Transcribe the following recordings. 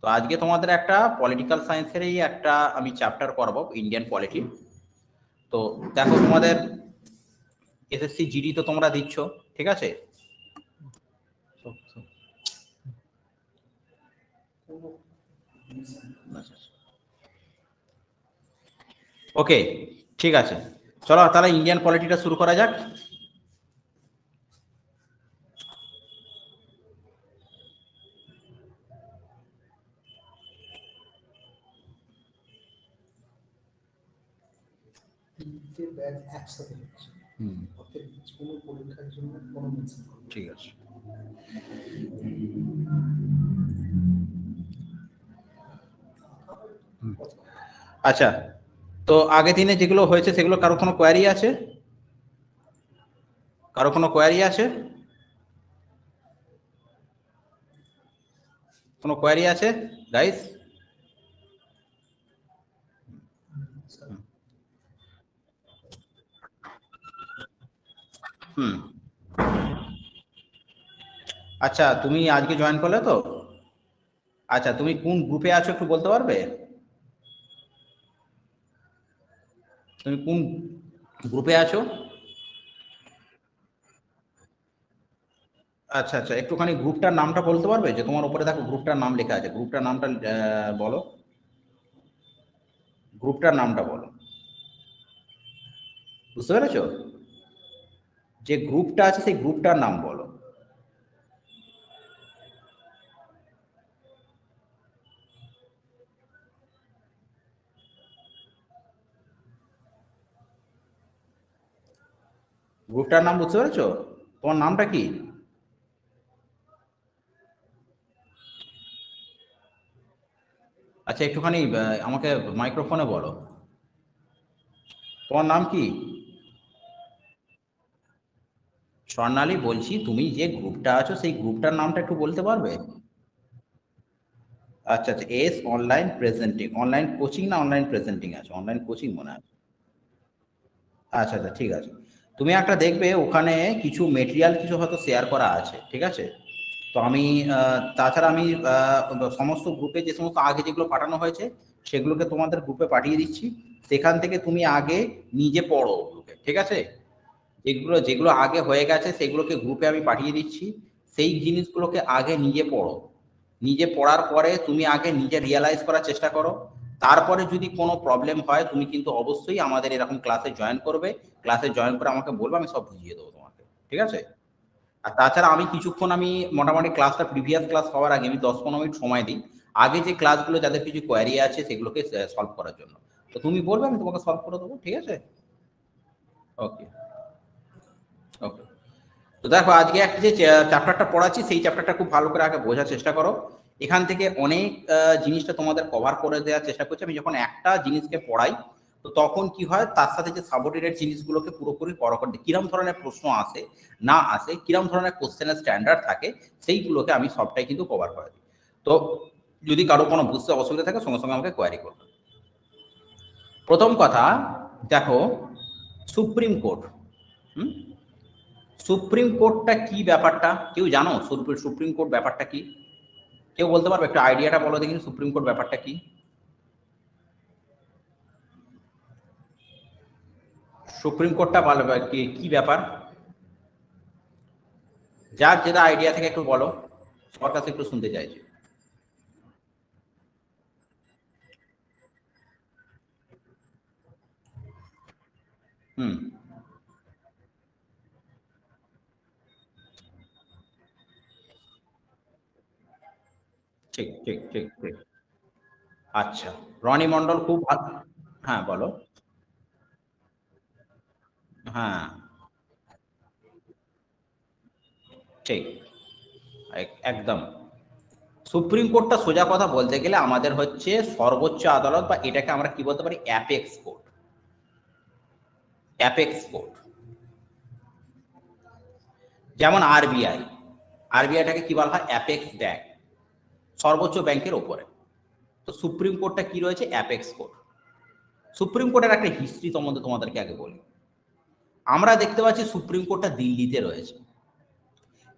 তো আজকে তোমাদের একটা পলিটিক্যাল সায়েন্সেরই একটা আমি চ্যাপ্টার করাবো, ইন্ডিয়ান পলিটি। তো দেখো তোমাদের এসএসসি জিডি তো তোমরা দিচ্ছ, ঠিক আছে? ওকে, ঠিক আছে, চলো তাহলে ইন্ডিয়ান পলিটিটা শুরু করা যাক। ঠিক আছে, আচ্ছা। তো আগে দিনে যেগুলো হয়েছে সেগুলো কারো কোনো কোয়ারি আছে? কারো কোনো কোয়ারি আছে? কোনো কোয়ারি আছে গাইস? হুম, আচ্ছা, তুমি আজকে জয়েন করলে তো? আচ্ছা, তুমি কোন গ্রুপে আছো একটু বলতে পারবে? তুমি কোন গ্রুপে আছো? আচ্ছা আচ্ছা, একটুখানি গ্রুপটার নামটা বলতে পারবে? যে তোমার উপরে দেখো গ্রুপটার নাম লেখা আছে, গ্রুপটার নামটা বলো, গ্রুপটার নামটা বলো। বুঝতে পেরেছো? যে গ্রুপটা আছে সেই গ্রুপটার নাম বলো। গ্রুপটার নাম বুঝতে পেরেছো? তোমার নামটা কি? আচ্ছা, একটুখানি আমাকে মাইক্রোফোনে বলো, তোমার নাম কি? স্বর্ণালী, বলছি তুমি যে গ্রুপটা আছো সেই গ্রুপটার নামটা একটু বলতে পারবে? আচ্ছা আচ্ছা, S online presenting, online coaching না অনলাইন প্রেজেন্টিং আছে? অনলাইন কোচিং মনে আছে। আচ্ছা আচ্ছা, ঠিক আছে। তুমি একটা দেখবে ওখানে কিছু মেটেরিয়াল কিছু হয়তো শেয়ার করা আছে, ঠিক আছে? তো আমি তাছাড়া আমি সমস্ত গ্রুপে যে সমস্ত আগে যেগুলো পাঠানো হয়েছে সেগুলোকে তোমাদের গ্রুপে পাঠিয়ে দিচ্ছি। সেখান থেকে তুমি আগে নিজে পড়ো ওগুলোকে, ঠিক আছে? যেগুলো যেগুলো আগে হয়ে গেছে সেগুলোকে গ্রুপে আমি পাঠিয়ে দিচ্ছি। সেই জিনিসগুলোকে আগে নিজে পড়ো। নিজে পড়ার পরে তুমি আগে নিজে রিয়েলাইজ করার চেষ্টা করো। তারপরে যদি কোনো প্রবলেম হয় তুমি কিন্তু অবশ্যই আমাদের এরকম ক্লাসে জয়েন করবে। ক্লাসে জয়েন করে আমাকে বলবে, আমি সব বুঝিয়ে দেবো তোমাকে, ঠিক আছে? আর তাছাড়া আমি কিছুক্ষণ আমি মোটামুটি ক্লাসটা প্রিভিয়াস ক্লাস হওয়ার আগে আমি 10-15 মিনিট সময় দিই আগে যে ক্লাসগুলো যাদের কিছু কোয়ারি আছে সেগুলোকে সলভ করার জন্য। তো তুমি বলবে, আমি তোমাকে সলভ করে দেবো, ঠিক আছে? ওকে ওকে। তো দেখো আজকে একটা যে চ্যাপ্টারটা পড়াচ্ছি সেই চ্যাপ্টারটা খুব ভালো করে আগে বোঝার চেষ্টা করো। এখান থেকে অনেক জিনিসটা তোমাদের কভার করে দেওয়ার চেষ্টা করছি। আমি যখন একটা জিনিসকে পড়াই তো তখন কি হয়, তার সাথে যে সাবঅর্ডিনেট জিনিসগুলোকে পুরোপুরি করা করে কিরম ধরনের প্রশ্ন আসে না আসে, কিরম ধরনের কোশ্চেনের স্ট্যান্ডার্ড থাকে, সেইগুলোকে আমি সবটাই কিন্তু কভার করে দিই। তো যদি কারো কোনো বুঝতে অসুবিধা থাকে সঙ্গে সঙ্গে আমাকে কোয়ারি করবে। প্রথম কথা, দেখো সুপ্রিম কোর্ট। হুম, সুপ্রিম কোর্টটা কি ব্যাপারটা কেউ জানো? সুপ্রিম কোর্ট ব্যাপারটা কি? কেউ বলতে পারবে? একটু আইডিয়াটা বলো দেখিনি, সুপ্রিম কোর্ট ব্যাপারটা কি? সুপ্রিম কোর্টটা ভালো কি কি ব্যাপার? যার যেটা আইডিয়া থেকে একটু বলো, সবার কাছে একটু শুনতে চাইছি। হুম, ঠিক ঠিক ঠিক ঠিক। আচ্ছা, রনি মন্ডল খুব ভালো। হ্যাঁ বলো। হ্যাঁ, ঠিক, একদম। সুপ্রিম কোর্টটা সোজা কথা বলতে গেলে আমাদের হচ্ছে সর্বোচ্চ আদালত, বা এটাকে আমরা কি বলতে পারি, অ্যাপেক্স কোর্ট। অ্যাপেক্স কোর্ট যেমন আরবিআই, আরবিআইটাকে কি বলা হয়, অ্যাপেক্স ব্যাংক, সর্বোচ্চ ব্যাংকের ওপরে। তো সুপ্রিম কোর্টটা কি রয়েছে, অ্যাপেক্স কোর্ট। সুপ্রিম কোর্টের একটা হিস্ট্রি সম্বন্ধে তোমাদেরকে আগে বলি। আমরা দেখতে পাচ্ছি সুপ্রিম কোর্টটা দিল্লিতে রয়েছে,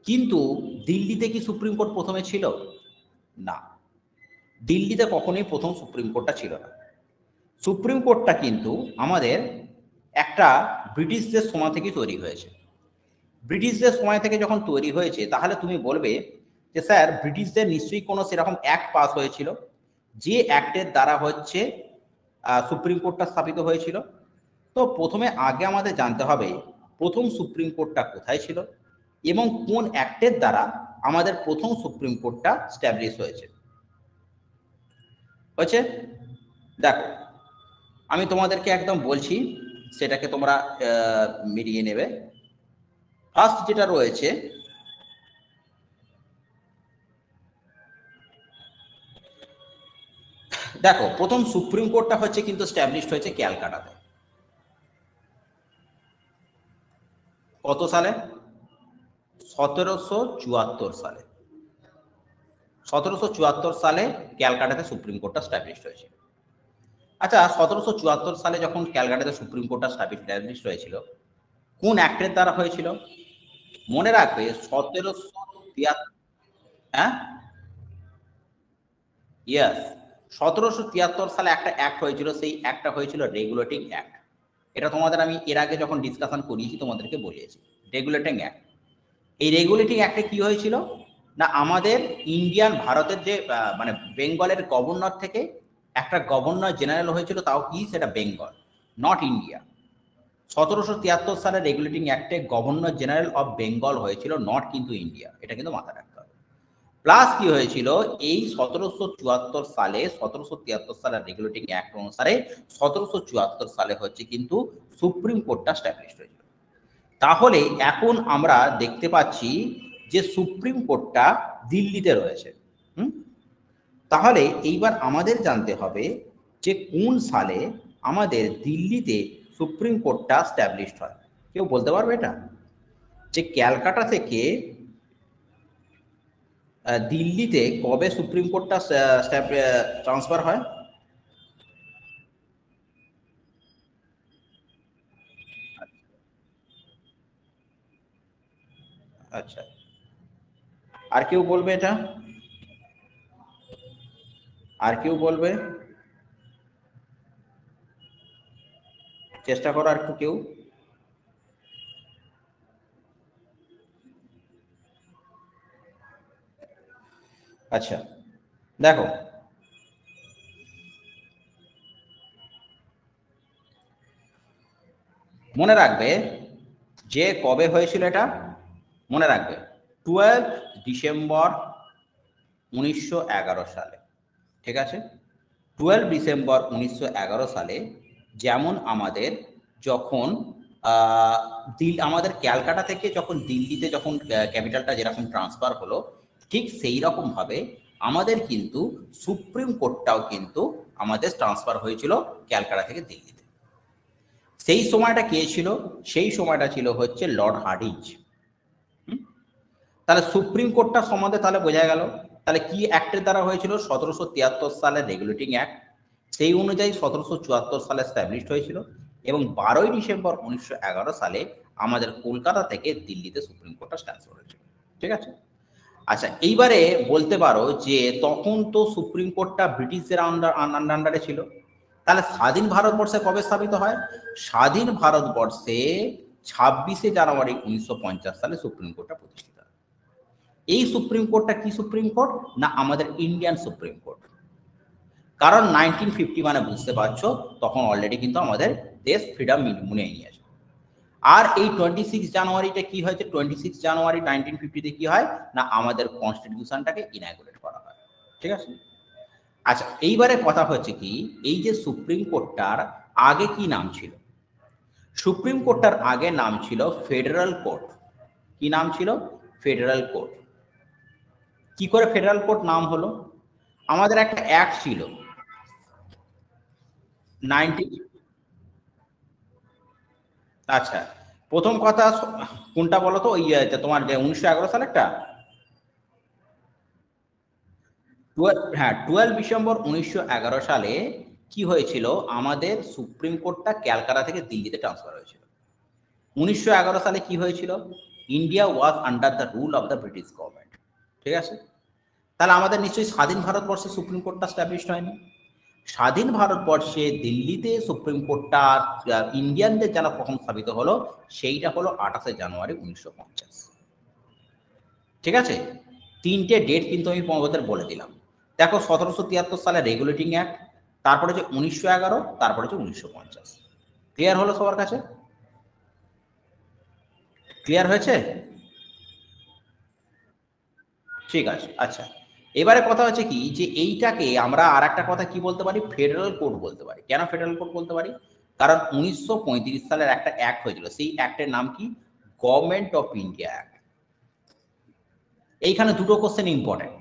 কিন্তু দিল্লিতে কি সুপ্রিম কোর্ট প্রথমে ছিল? না। দিল্লিতে কখনোই প্রথম সুপ্রিম কোর্টটা ছিল না। সুপ্রিম কোর্টটা কিন্তু আমাদের একটা ব্রিটিশদের সময় থেকে তৈরি হয়েছে। ব্রিটিশদের সময় থেকে যখন তৈরি হয়েছে তাহলে তুমি বলবে যে স্যার ব্রিটিশদের নিশ্চয়ই কোনো সেরকম অ্যাক্ট পাস হয়েছিল, যে অ্যাক্টের দ্বারা হচ্ছে সুপ্রিম কোর্টটা স্থাপিত হয়েছিল। তো প্রথমে আগে আমাদের জানতে হবে প্রথম সুপ্রিম কোর্টটা কোথায় ছিল এবং কোন অ্যাক্টের দ্বারা আমাদের প্রথম সুপ্রিম কোর্টটা স্ট্যাবলিশ হয়েছে। হয়েছে? দেখো, আমি তোমাদেরকে একদম বলছি, সেটাকে তোমরা মিলিয়ে নেবে। ফার্স্ট যেটা রয়েছে, দেখো প্রথম সুপ্রিম কোর্টটা হচ্ছে কিন্তু স্ট্যাবলিশড হয়েছে ক্যালকাটাতে। কত সালে? 1774 সালে। 1774 সালে ক্যালকাটাতে সুপ্রিম কোর্টটা স্ট্যাবলিশড হয়েছে। আচ্ছা, 1774 সালে যখন ক্যালকাটাতে সুপ্রিম কোর্টটা স্ট্যাবলিশড হয়েছিল, কোন অ্যাক্টের দ্বারা হয়েছিল? মনে রাখবে 1773। হ্যাঁ, ইয়েস, 1773 সালে একটা অ্যাক্ট হয়েছিল, সেই অ্যাক্টটা হয়েছিল রেগুলেটিং অ্যাক্ট। এটা তোমাদের আমি এর আগে যখন ডিসকাশন করিয়েছি তোমাদেরকে বলিয়েছি, রেগুলেটিং অ্যাক্ট। এই রেগুলেটিং অ্যাক্টে কি হয়েছিল না, আমাদের ইন্ডিয়ান ভারতের যে মানে বেঙ্গলের গভর্নর থেকে একটা গভর্নর জেনারেল হয়েছিল, তাও কি সেটা বেঙ্গল, নট ইন্ডিয়া। 1773 সালে রেগুলেটিং অ্যাক্টে গভর্নর জেনারেল অফ বেঙ্গল হয়েছিল, নট কিন্তু ইন্ডিয়া। এটা কিন্তু মাথায় রাখতে হবে। প্লাস কি হয়েছিল, এই 1773 সালের রেগুলেটিং অ্যাক্ট অনুসারে 1774 সালে হচ্ছে কিন্তু সুপ্রিম কোর্টটা স্ট্যাবলিশ হয়েছিল। তাহলে এখন আমরা দেখতে পাচ্ছি যে সুপ্রিম কোর্টটা দিল্লিতে রয়েছে। তাহলে এইবার আমাদের জানতে হবে যে কোন সালে আমাদের দিল্লিতে সুপ্রিম কোর্টটা স্ট্যাবলিশড হয়। কেউ বলতে পারবে এটা, যে ক্যালকাটা থেকে দিল্লিতে কবে সুপ্রিম কোর্টটা ট্রান্সফার হয়? আচ্ছা, আর কেউ বলবে এটা? আর কেউ বলবে? চেষ্টা করো আর একটু কেউ। আচ্ছা, দেখো মনে রাখবে যে কবে হয়েছিল এটা, মনে রাখবে 12 ডিসেম্বর 1911 সালে। ঠিক আছে, 12 ডিসেম্বর 1911 সালে যেমন আমাদের যখন আমাদের ক্যালকাটা থেকে যখন দিল্লিতে যখন ক্যাপিটালটা যেরকম ট্রান্সফার হলো, ঠিক সেই রকম ভাবে আমাদের কিন্তু সুপ্রিম কোর্টটাও কিন্তু আমাদের ট্রান্সফার হয়েছিল ক্যালকাটা থেকে দিল্লিতে। সেই সময়টা কে ছিল? সেই সময়টা ছিল হচ্ছে লর্ড হার্ডিঞ্জ। তাহলে সুপ্রিম কোর্টটা সম্বন্ধে তাহলে বোঝা গেল। তাহলে কি অ্যাক্টের দ্বারা হয়েছিল? 1773 সালের রেগুলেটিং অ্যাক্ট, সেই অনুযায়ী 1774 সালে স্ট্যাবলিশড হয়েছিল এবং 12 ডিসেম্বর 1911 সালে আমাদের কলকাতা থেকে দিল্লিতে সুপ্রিম কোর্টটা ট্রান্সফার হয়েছিল। ঠিক আছে, আচ্ছা এইবারে বলতে পারো যে তখন তো সুপ্রিম কোর্টটা ব্রিটিশদের আন্ডারে ছিল, তাহলে স্বাধীন ভারতবর্ষে কবে স্থাপিত হয়? স্বাধীন ভারতবর্ষে 26 জানুয়ারি 1950 সালে সুপ্রিম কোর্টটা প্রতিষ্ঠিত হয়। এই সুপ্রিম কোর্টটা কি সুপ্রিম কোর্ট না, আমাদের ইন্ডিয়ান সুপ্রিম কোর্ট। কারণ 1950 মানে বুঝতে পারছো তখন অলরেডি কিন্তু আমাদের দেশ ফ্রিডম মুনে নিয়েছে। আর এই 26 জানুয়ারিটা কি হয়েছে? 26 জানুয়ারি 1950-তে কি হয় না, আমাদের কনস্টিটিউশনটাকে ইনাগুরেট করা হয়। ঠিক আছে, আচ্ছা এইবারে কথা হচ্ছে কি, এই যে সুপ্রিম কোর্টটার আগে কি নাম ছিল? সুপ্রিম কোর্টটার আগে নাম ছিল ফেডারেল কোর্ট। কি নাম ছিল? Federal court. কি করে ফেডারেল কোর্ট নাম হলো? আমাদের একটা অ্যাক্ট ছিল 90। আচ্ছা, প্রথম কথা কোনটা বলো তো, ওই তোমার যে 1911 সালেরটা? হ্যাঁ, 12 ডিসেম্বর 1911 সালে কি হয়েছিল, আমাদের সুপ্রিম কোর্টটা ক্যালকাটা থেকে দিল্লিতে ট্রান্সফার হয়েছিল। 1911 সালে কি হয়েছিল, India was under the rule of the British government. ঠিক আছে, তাহলে আমাদের নিশ্চয়ই স্বাধীন ভারতবর্ষে সুপ্রিম কোর্টটা স্ট্যাবলিশ হয়নি। স্বাধীন ভারতবর্ষে দিল্লিতে সুপ্রিম কোর্টটা ইন্ডিয়ানদের যারা প্রথম স্থাপিত হলো সেইটা হলো 28 জানুয়ারি 1950। ঠিক আছে, তিনটে ডেট কিন্তু আমি তোমাদের বলে দিলাম। দেখো 1773 সালে রেগুলেটিং অ্যাক্ট, তারপরে হচ্ছে 1911, তারপরে হচ্ছে 1950। ক্লিয়ার হলো সবার কাছে? ক্লিয়ার হয়েছে? ঠিক আছে। আচ্ছা, এবারে কথা হচ্ছে কি যে এইটাকে আমরা আর একটা কথা কি বলতে পারি, ফেডারেল কোড বলতে পারি। কেন ফেডারেল কোড বলতে পারি? কারণ 1935 সালের একটা অ্যাক্ট হয়েছিল, সেই অ্যাক্টের নাম কি? Government of India act. এইখানে দুটো কোশ্চেন ইম্পর্টেন্ট।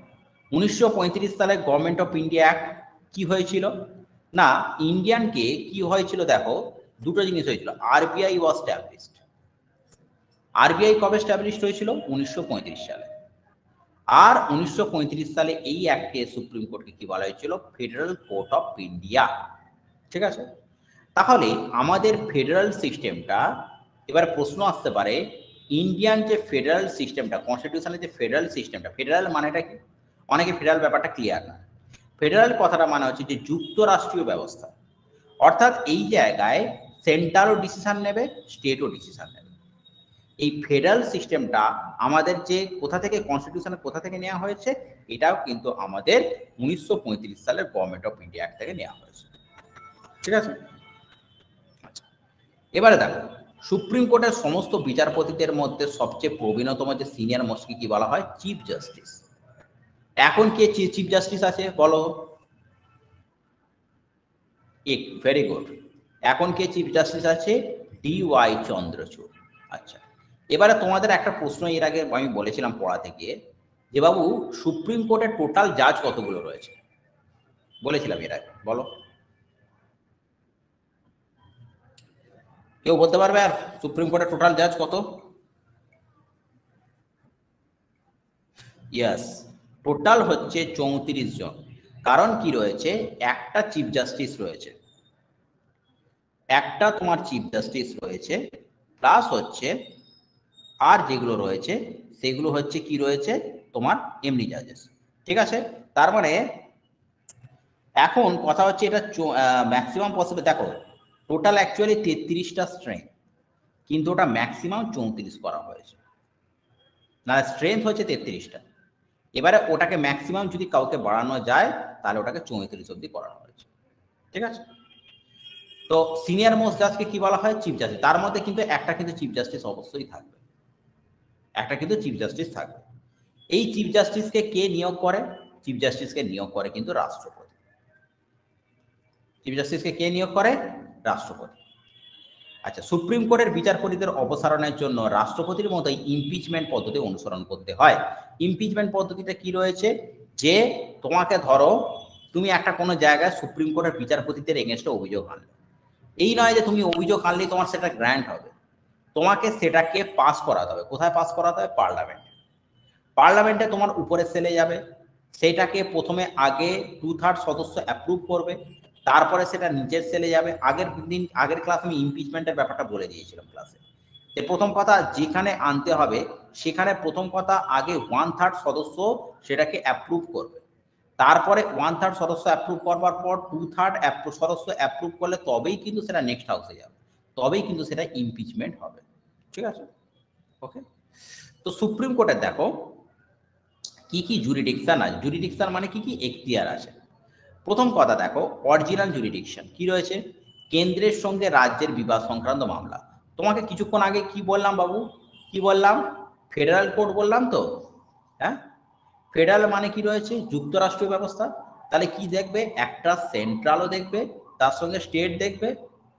1935 সালে গভর্নমেন্ট অফ ইন্ডিয়া অ্যাক্ট কি হয়েছিল না, ইন্ডিয়ানকে কি হয়েছিল দেখো, দুটো জিনিস হয়েছিল। আরবিআই ওয়াজ স্ট্যাবলিশড। আরবিআই কবে স্ট্যাবলিশড হয়েছিল? 1935 সালে। আর 1935 সালে এই অ্যাক্টে সুপ্রিম কোর্টকে কি বলা হয়েছিল? Federal court of India. ঠিক আছে, তাহলে আমাদের ফেডারেল সিস্টেমটা, এবার প্রশ্ন আসতে পারে ইন্ডিয়ান যে ফেডারেল সিস্টেমটা, কনস্টিটিউশনের যে ফেডারেল সিস্টেমটা, ফেডারেল মানেটা কি? অনেকে ফেডারেল ব্যাপারটা ক্লিয়ার না। ফেডারেল কথাটা মানে হচ্ছে যে যুক্তরাষ্ট্রীয় ব্যবস্থা, অর্থাৎ এই জায়গায় সেন্ট্রালও ডিসিশন নেবে, স্টেটও ডিসিশন নেবে। এই ফেডারেল সিস্টেমটা আমাদের যে কোথা থেকে, কনস্টিটিউশনে কোথা থেকে নেওয়া হয়েছে, এটাও কিন্তু আমাদের 1935 সালের গভর্নমেন্ট অফ ইন্ডিয়া অ্যাক্ট থেকে নেওয়া হয়েছে। ঠিক আছে, আচ্ছা এবারে দেখো সুপ্রিম কোর্টের সমস্ত বিচারপতিদের মধ্যে সবচেয়ে প্রবীণতম যে সিনিয়র মোস্টকে কি বলা হয়? Chief justice. এখন কে চিফ জাস্টিস আছে বলো? Very good. এখন কে চিফ জাস্টিস আছে? DY চন্দ্রচূড়। আচ্ছা, এবারে তোমাদের একটা প্রশ্ন এর আগে আমি বলেছিলাম পড়াতে গিয়ে যে বাবু সুপ্রিম কোর্টের টোটাল জাজ কতগুলো রয়েছে? বলেছিলাম এর আগে, বলো কেউ বলতে পারবে? আর সুপ্রিম কোর্টের টোটাল জাজ কত? ইয়েস, টোটাল হচ্ছে 34 জন। কারণ কি রয়েছে, একটা চিফ জাস্টিস রয়েছে, একটা তোমার চিফ জাস্টিস রয়েছে, প্লাস হচ্ছে আর যেগুলো রয়েছে সেগুলো হচ্ছে কি রয়েছে তোমার এমনি জাজেস। ঠিক আছে, তার মানে এখন কথা হচ্ছে এটা ম্যাক্সিমাম পসিবল। দেখো টোটাল অ্যাকচুয়ালি 33টা স্ট্রেংথ, কিন্তু ওটা ম্যাক্সিমাম 34 করা হয়েছে, না স্ট্রেংথ হচ্ছে 33টা। এবারে ওটাকে ম্যাক্সিমাম যদি কাউকে বাড়ানো যায় তাহলে ওটাকে 34 অব্দি করানো হয়েছে। ঠিক আছে, তো সিনিয়র মোস্ট জাজকে কি বলা হয়? Chief justice. তার মধ্যে কিন্তু একটা কিন্তু চিফ জাস্টিস অবশ্যই থাকবে, একটা কিন্তু চিফ জাস্টিস থাকবে। এই চিফ জাস্টিসকে কে নিয়োগ করে? চিফ জাস্টিসকে নিয়োগ করে কিন্তু রাষ্ট্রপতি। চিফ জাস্টিসকে কে নিয়োগ করে? রাষ্ট্রপতি। আচ্ছা, সুপ্রিম কোর্টের বিচারপতিদের অপসারণের জন্য রাষ্ট্রপতির মতোই ইমপিচমেন্ট পদ্ধতি অনুসরণ করতে হয়। ইমপিচমেন্ট পদ্ধতিটা কি রয়েছে, যে তোমাকে ধরো তুমি একটা কোনো জায়গায় সুপ্রিম কোর্টের বিচারপতিদের এগেনস্টে অভিযোগ আনলে, এই নয় যে তুমি অভিযোগ আনলেই তোমার সেটা গ্র্যান্ট হবে, তোমাকে সেটাকে পাস করাতে হবে। কোথায় পাস করাতে হবে? পার্লামেন্টে। পার্লামেন্টে তোমার উপরে সেলে যাবে, সেটাকে প্রথমে আগে 2/3 সদস্য অ্যাপ্রুভ করবে, তারপরে সেটা নিচের সেলে যাবে। আগের ক্লাস আমি ইমপিচমেন্টের ব্যাপারটা বলে দিয়েছিলাম ক্লাসে, যে প্রথম কথা যেখানে আনতে হবে সেখানে প্রথম কথা আগে 1/3 সদস্য সেটাকে অ্যাপ্রুভ করবে, তারপরে 1/3 সদস্য অ্যাপ্রুভ করবার পর 2/3 সদস্য অ্যাপ্রুভ করলে তবেই কিন্তু সেটা নেক্সট হাউসে যাবে, তবেই কিন্তু সেটা ইমপিচমেন্ট হবে। ঠিক আছে, ওকে। তো সুপ্রিম কোর্টের দেখো কি কি জুরিডিকশন আছে। জুরিডিকশন মানে কি কি এখতিয়ার আছে। প্রথম কথা দেখো, অরিজিনাল জুরিডিকশন কি রয়েছে? কেন্দ্রের সঙ্গে রাজ্যের বিবাদ সংক্রান্ত মামলা। তোমাকে কিছুক্ষণ আগে কি বললাম বাবু? কি বললাম? ফেডারেল কোর্ট বললাম তো, হ্যাঁ। ফেডারেল মানে কি রয়েছে? যুক্তরাষ্ট্রীয় ব্যবস্থা। তাহলে কি দেখবে? একটা সেন্ট্রালও দেখবে, তার সঙ্গে স্টেট দেখবে।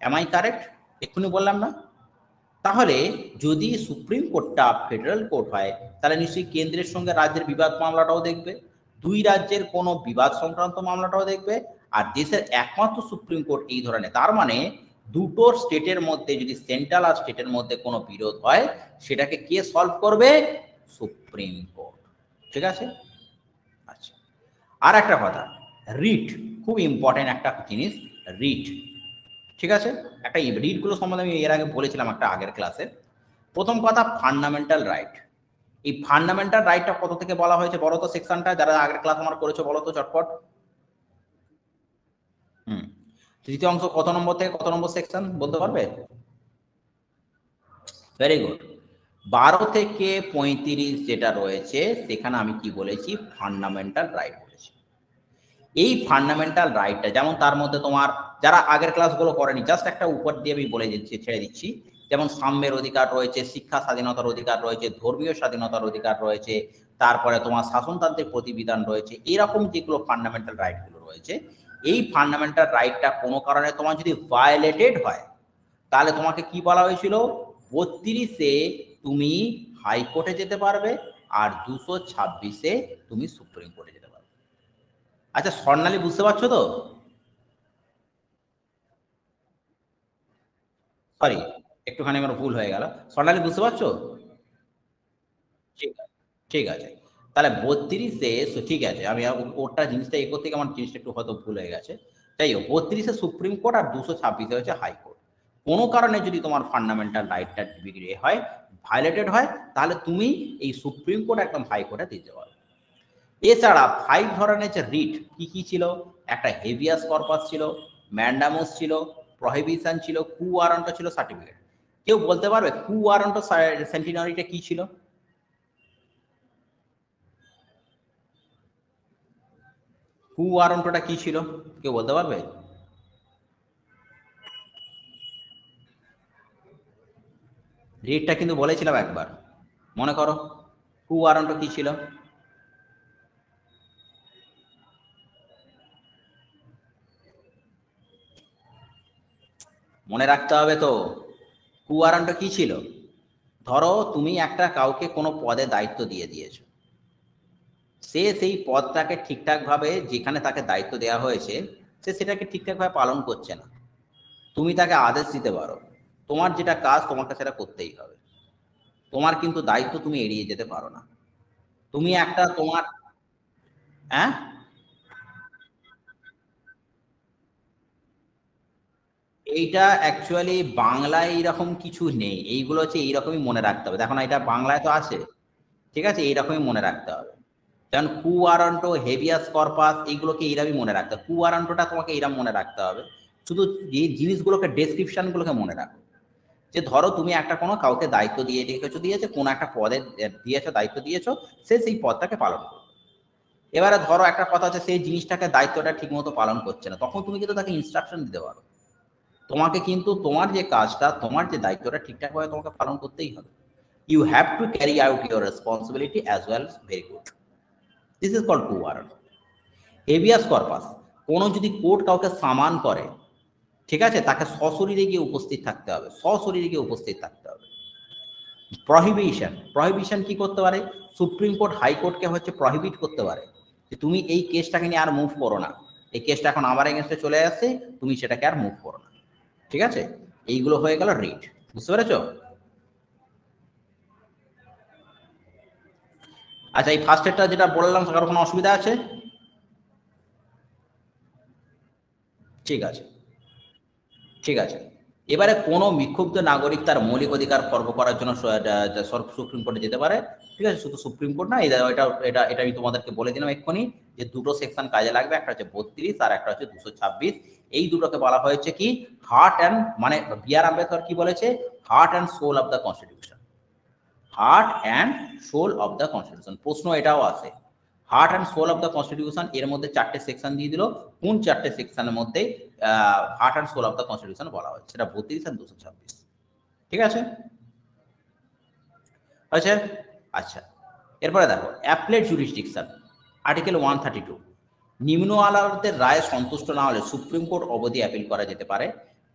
Am I correct? এক্ষুনি বললাম না? তাহলে যদি সুপ্রিম কোর্টটা ফেডারেল কোর্ট হয় তাহলে নিশ্চয়ই কেন্দ্রের সঙ্গে রাজ্যের বিবাদ মামলাটাও দেখবে, দুই রাজ্যের কোনো বিবাদ সংক্রান্ত মামলাটাও দেখবে, আর দেশের একমাত্র সুপ্রিম কোর্ট এই ধরনের। তার মানে দুটো স্টেটের মধ্যে যদি সেন্ট্রাল আর স্টেটের মধ্যে কোনো বিরোধ হয় সেটাকে কে সলভ করবে? Supreme court. ঠিক আছে, আচ্ছা আর একটা কথা, রিট খুব ইম্পর্টেন্ট একটা জিনিস, রিট। ঠিক আছে, একটা রিটগুলো সম্বন্ধে আমি এর আগে বলেছিলাম একটা আগের ক্লাসে। প্রথম কথা ফান্ডামেন্টাল রাইট, এই ফান্ডামেন্টাল রাইটটা কত থেকে বলা হয়েছে বলো তো সেকশনটা, যারা আগের ক্লাস আমার করেছো বলো তো চটপট। তৃতীয় অংশ কত নম্বর থেকে কত নম্বর সেকশন বলতে পারবে? Very good. 12 থেকে 35 যেটা রয়েছে সেখানে আমি কি বলেছি, ফান্ডামেন্টাল রাইট বলেছি। এই ফান্ডামেন্টাল রাইটটা যেমন তার মধ্যে তোমার যারা আগের ক্লাসগুলো করেনি জাস্ট একটা উপর দিয়ে আমি বলে দিচ্ছি, ছেড়ে দিচ্ছি। যেমন সাম্যের অধিকার রয়েছে, শিক্ষা স্বাধীনতার অধিকার রয়েছে, ধর্মীয় স্বাধীনতার অধিকার রয়েছে, তারপরে তোমার শাসনতান্ত্রিক প্রতিবিধান রয়েছে, এরকম যেগুলো ফান্ডামেন্টাল রাইটগুলো রয়েছে, এই ফান্ডামেন্টাল রাইটটা কোনো কারণে তোমার যদি ভায়োলেটেড হয় তাহলে তোমাকে কি বলা হয়েছিল, 32-এ তুমি হাইকোর্টে যেতে পারবে আর 226-এ তুমি সুপ্রিম কোর্টে যেতে পারবে। আচ্ছা স্বর্ণালী বুঝতে পারছো তো? সরি, একটুখানি আমার ভুল হয়ে গেল। স্বর্ণালী বুঝতে পারছো? ঠিক আছে, ঠিক আছে। তাহলে 32-এ ঠিক আছে, আমি ওটা জিনিসটা এগোর থেকে আমার জিনিসটা একটু হয়তো ভুল হয়ে গেছে। যাই হোক, 32-এ সুপ্রিম কোর্ট আর 226-এ হচ্ছে হাইকোর্ট। কোনো কারণে যদি তোমার ফান্ডামেন্টাল রাইটটা বিগড়ে হয়, ভায়োলেটেড হয়, তাহলে তুমি এই সুপ্রিম কোর্ট একদম হাইকোর্টে দিতে পারো। এছাড়া 5 ধরনের যে রিট কি কি ছিল, একটা হেভিয়াস কর্পাস ছিল, ম্যান্ডামোস ছিল, প্রহিবিশন ছিল, কু ওয়ারান্ট ছিল, সার্টিফিকেট। কেউ বলতে পারবে কু ওয়ারান্ট সেন্টিনারিটা কি ছিল? কু ওয়ারান্টটা কি ছিল কেউ বলতে পারবে? রিটটা কিন্তু বলেছিলাম একবার, মনে করো কু ওয়ারান্ট কি ছিল? মনে রাখতে হবে তো। কু ওয়ারান্ট কি ছিল? ধরো তুমি একটা কাউকে কোনো পদে দায়িত্ব দিয়ে দিয়েছো, সে সেই পদটাকে ঠিকঠাকভাবে যেখানে তাকে দায়িত্ব দেওয়া হয়েছে সে সেটাকে ঠিকঠাকভাবে পালন করছে না, তুমি তাকে আদেশ দিতে পারো, তোমার যেটা কাজ তোমাকে সেটা করতেই হবে, তোমার কিন্তু দায়িত্ব তুমি এড়িয়ে যেতে পারো না। তুমি একটা তোমার, হ্যাঁ, এইটা অ্যাকচুয়ালি বাংলায় এইরকম কিছু নেই, এইগুলো হচ্ছে এইরকমই মনে রাখতে হবে। দেখো না, এটা বাংলায় তো আছে, ঠিক আছে, এইরকমই মনে রাখতে হবে। যেমন কু ওয়ারান্টো, হেভিয়াস কর্পাস, এইগুলোকে এইরকমই মনে রাখতে হবে। কু ওয়ারান্টোটা তোমাকে এইরকম মনে রাখতে হবে, শুধু এই জিনিসগুলোকে ডেসক্রিপশনগুলোকে মনে রাখো। যে ধরো তুমি একটা কোনো কাউকে দায়িত্ব দিয়ে রেখেছো, দিয়েছে কোনো একটা পদে দিয়েছো, দায়িত্ব দিয়েছো, সে সেই পদটাকে পালন করবে। এবারে ধরো একটা কথা হচ্ছে সেই জিনিসটাকে দায়িত্বটা ঠিক মতো পালন করছে না, তখন তুমি কিন্তু তাকে ইনস্ট্রাকশন দিতে পারো, তোমাকে কিন্তু তোমার যে কাজটা, তোমার যে দায়িত্বটা ঠিকঠাকভাবে তোমাকে পালন করতেই হবে। You have to carry out your responsibility as well. Very good, this is called quo warranto. Habeas corpus, কোনো যদি কোর্ট কাউকে সামান করে, ঠিক আছে, তাকে সশরীরে গিয়ে উপস্থিত থাকতে হবে, সশরীরে গিয়ে উপস্থিত থাকতে হবে। প্রহিবিশন, প্রহিবিশন কি করতে পারে, সুপ্রিম কোর্ট হাইকোর্টকে হচ্ছে প্রহিবিট করতে পারে যে তুমি এই কেসটাকে নিয়ে আর মুভ করো না, এই কেসটা এখন আমার এগেনস্টে চলে আসছে, তুমি সেটাকে আর মুভ করো না, ঠিক আছে। এইগুলো হয়ে গেল রিট, বুঝতে পেরেছো? আচ্ছা, এই ফার্স্ট এডটা যেটা বললাম সেটার কোনো অসুবিধা আছে? ঠিক আছে, ঠিক আছে। এবারে কোনো বিক্ষুব্ধ নাগরিক তার মৌলিক অধিকার খর্ব করার জন্য সুপ্রিম কোর্টে যেতে পারে, ঠিক আছে। শুধু সুপ্রিম কোর্ট না, এটা এটা এটা এটা আমি তোমাদেরকে বলে দিলাম এক্ষুনি যে দুটো সেকশন কাজে লাগবে, একটা হচ্ছে 32 আর একটা হচ্ছে 226। এই দুটোকে বলা হয়েছে কি, হার্ট অ্যান্ড, মানে বি আর আম্বেদকর কি বলেছে, heart and soul of the constitution. Heart and soul of the constitution, প্রশ্ন এটাও আসে, heart and soul of the constitution এর মধ্যে 4টে সেকশন দিয়ে দিল, কোন 4টে সেকশনের মধ্যে heart and soul of the constitution বলা হচ্ছে, সেটা 32 আর 226, ঠিক আছে। আচ্ছা, আচ্ছা, এরপরে দেখো অ্যাপলেট জুরিসডিকশন, আর্টিকেল 132, নিম্ন আদালতের রায়ে সন্তুষ্ট না হলে সুপ্রিম কোর্ট অবধি অ্যাপিল করা যেতে পারে।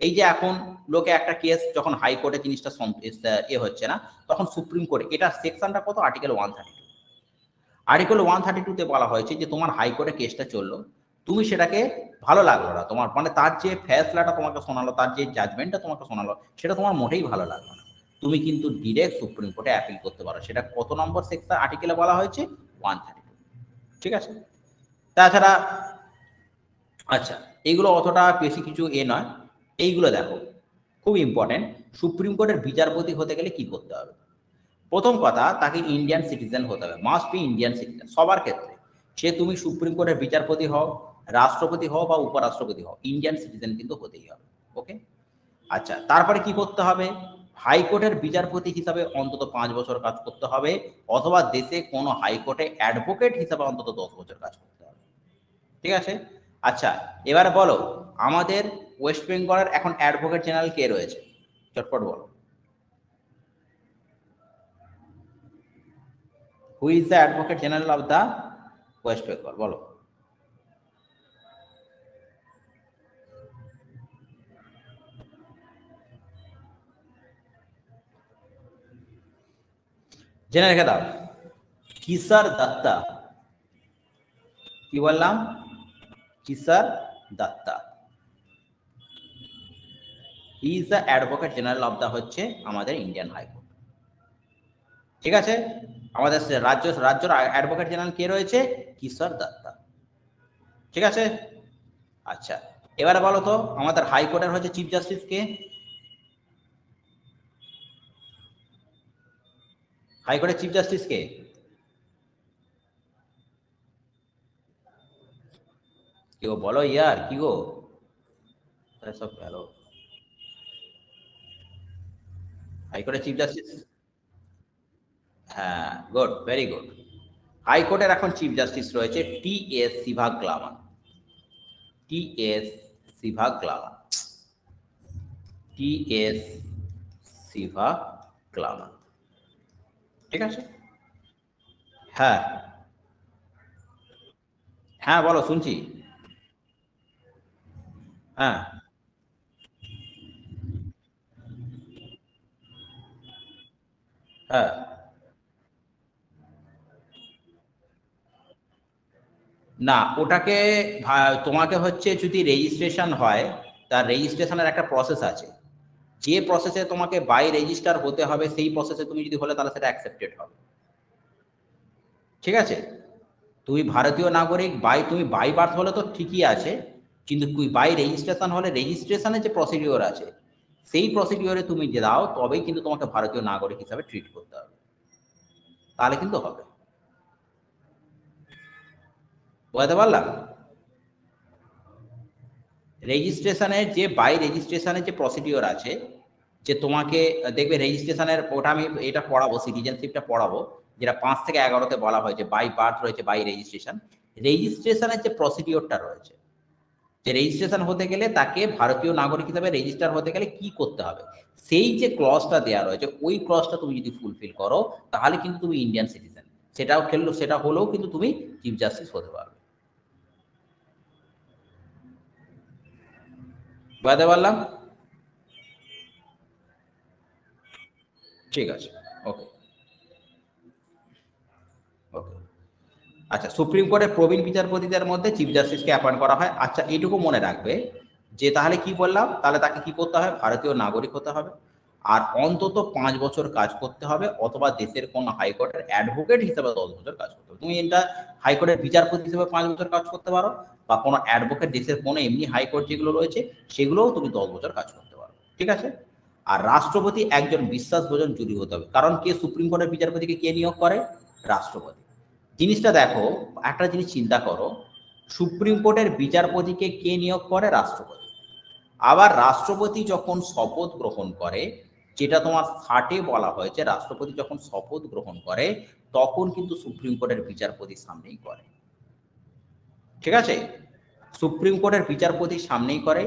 এই যে এখন লোকে একটা কেস যখন হাইকোর্টে জিনিসটা হচ্ছে না, তখন সুপ্রিম কোর্ট, এটা সেকশনটা কত, আর্টিকেল 132। আর্টিকেল 132-তে বলা হয়েছে যে তোমার হাইকোর্টে কেসটা চললো, তুমি সেটাকে ভালো লাগলো না, তোমার মানে তার যে ফেসলাটা তোমাকে শোনালো, তার যে জাজমেন্টটা তোমাকে শোনালো, সেটা তোমার মোটেই ভালো লাগলো না, তুমি কিন্তু ডিরেক্ট সুপ্রিম কোর্টে অ্যাপিল করতে পারো। সেটা কত নম্বর সেকশন আর্টিকেলে বলা হয়েছে, 132, ঠিক আছে। তাছাড়া, আচ্ছা, এইগুলো অতটা বেশি কিছু নয়। এইগুলো দেখো খুব ইম্পর্টেন্ট, সুপ্রিম কোর্টের বিচারপতি হতে গেলে কি করতে হবে। প্রথম কথা, তাকে ইন্ডিয়ান সিটিজেন হতে হবে, মাস্ট বি ইন্ডিয়ান সিটিজেন সবার ক্ষেত্রে। সে তুমি সুপ্রিম কোর্টের বিচারপতি হও, রাষ্ট্রপতি হও বা উপরাষ্ট্রপতি হও, ইন্ডিয়ান সিটিজেন কিন্তু হতেই হবে। ওকে, আচ্ছা, তারপরে কি করতে হবে? হাইকোর্টের বিচারপতি হিসাবে অন্তত 5 বছর কাজ করতে হবে, অথবা দেশে কোনো হাইকোর্টে অ্যাডভোকেট হিসাবে অন্তত 10 বছর কাজ করতে হবে। ঠিক আছে? আচ্ছা, এবারে বলো, আমাদের ওয়েস্ট বেঙ্গলের এখন অ্যাডভোকেট জেনারেল কে রয়েছে? চটপট বলো। Who is the advocate general of the west Bengal? বলো। জেনে রেখে দাও, কিশোর দত্তা। কি বললাম? Kishore Datta. He is the advocate general of the হচ্ছে আমাদের ইন্ডিয়ান হাইকোর্ট। ঠিক আছে? আমাদের রাজ্যের অ্যাডভোকেট জেনারেল কে রয়েছে? কিশোর দত্তা। ঠিক আছে? আচ্ছা, এবারে বলো তো, আমাদের হাইকোর্টের হচ্ছে চিফ জাস্টিস কে? হাইকোর্টের চিফ জাস্টিস কে? কি গো বলো ইয়ার, কি গো সব গেল? হাইকোর্টের চিফ জাস্টিস, হ্যাঁ, গুড, ভেরি গুড। হাইকোর্টের এখন চিফ জাস্টিস রয়েছে T S Sivagnanam. T S Sivagnanam. T S Sivagnanam. ঠিক আছে? হ্যাঁ হ্যাঁ, বলো, শুনছি। হ্যাঁ, হ্যাঁ। না, ওটাকে তোমাকে হচ্ছে যদি রেজিস্ট্রেশন হয়, তার রেজিস্ট্রেশনের একটা প্রসেস আছে। যে প্রসেসে তোমাকে বাই রেজিস্টার হতে হবে, সেই প্রসেসে তুমি যদি হলে তাহলে সেটা অ্যাকসেপ্টেড হবে। ঠিক আছে? তুমি ভারতীয় নাগরিক তুমি বাই বার্থ হলে তো ঠিকই আছে, কিন্তু বাই রেজিস্ট্রেশন হলে রেজিস্ট্রেশনের যে প্রসিডিওর আছে, সেই প্রসিডিওরে তুমি যে দাও, তবেই কিন্তু তোমাকে ভারতীয় নাগরিক হিসাবে ট্রিট করতে হবে, তাহলে কিন্তু হবে। বুঝতে পারলাম? রেজিস্ট্রেশনের যে রেজিস্ট্রেশনের যে প্রসিডিওর আছে, যে তোমাকে দেখবে রেজিস্ট্রেশনের, ওটা আমি এটা পড়াবো, সিটিজেনশিপটা পড়াবো, যেটা 5 থেকে 11-তে বলা হয় যে বাই বার্থ রয়েছে, বাই রেজিস্ট্রেশন। রেজিস্ট্রেশনের যে প্রসিডিওরটা রয়েছে, যে রেজিস্ট্রেশন হতে গেলে তাকে ভারতীয় নাগরিক হিসেবে রেজিস্টার হতে গেলে কি করতে হবে, সেই যে ক্লজটা দেওয়া রয়েছে, ওই ক্লজটা তুমি যদি ফুলফিল করো, তাহলে কিন্তু তুমি ইন্ডিয়ান সিটিজেন। সেটা হলেও কিন্তু তুমি চিফ জাস্টিস হতে পারবে। বুঝতে পারলাম? ঠিক আছে, ওকে, ওকে। আচ্ছা, সুপ্রিম কোর্টের প্রবীণ বিচারপতিদের মধ্যে চিফ জাস্টিসকে অ্যাপয়েন্ট করা হয়। আচ্ছা, এইটুকু মনে রাখবে যে তাহলে কি বললাম, তাহলে তাকে কি করতে হবে? ভারতীয় নাগরিক হতে হবে, আর অন্তত 5 বছর কাজ করতে হবে, অথবা দেশের কোনো হাইকোর্টের অ্যাডভোকেট হিসেবে 10 বছর কাজ করতে হবে। তুমি এটা হাইকোর্টের বিচারপতি হিসেবে 5 বছর কাজ করতে পারো, বা কোনো অ্যাডভোকেট, দেশের কোনো এমনি হাইকোর্ট যেগুলো রয়েছে সেগুলোও তুমি 10 বছর কাজ করতে পারো। ঠিক আছে? আর রাষ্ট্রপতি একজন বিশ্বাসভাজন জুরি হতে হবে, কারণ কে সুপ্রিম কোর্টের বিচারপতিকে কে নিয়োগ করে? রাষ্ট্রপতি। জিনিসটা দেখো, একটা জিনিস চিন্তা করো, সুপ্রিম কোর্টের বিচারপতিকে কে নিয়োগ করে? রাষ্ট্রপতি। আবার রাষ্ট্রপতি যখন শপথ গ্রহণ করে, যেটা তোমার 60-এ বলা হয়েছে, রাষ্ট্রপতি যখন শপথ গ্রহণ করে, তখন কিন্তু সুপ্রিম কোর্টের বিচারপতির সামনেই করে। ঠিক আছে? সুপ্রিম কোর্টের বিচারপতির সামনেই করে।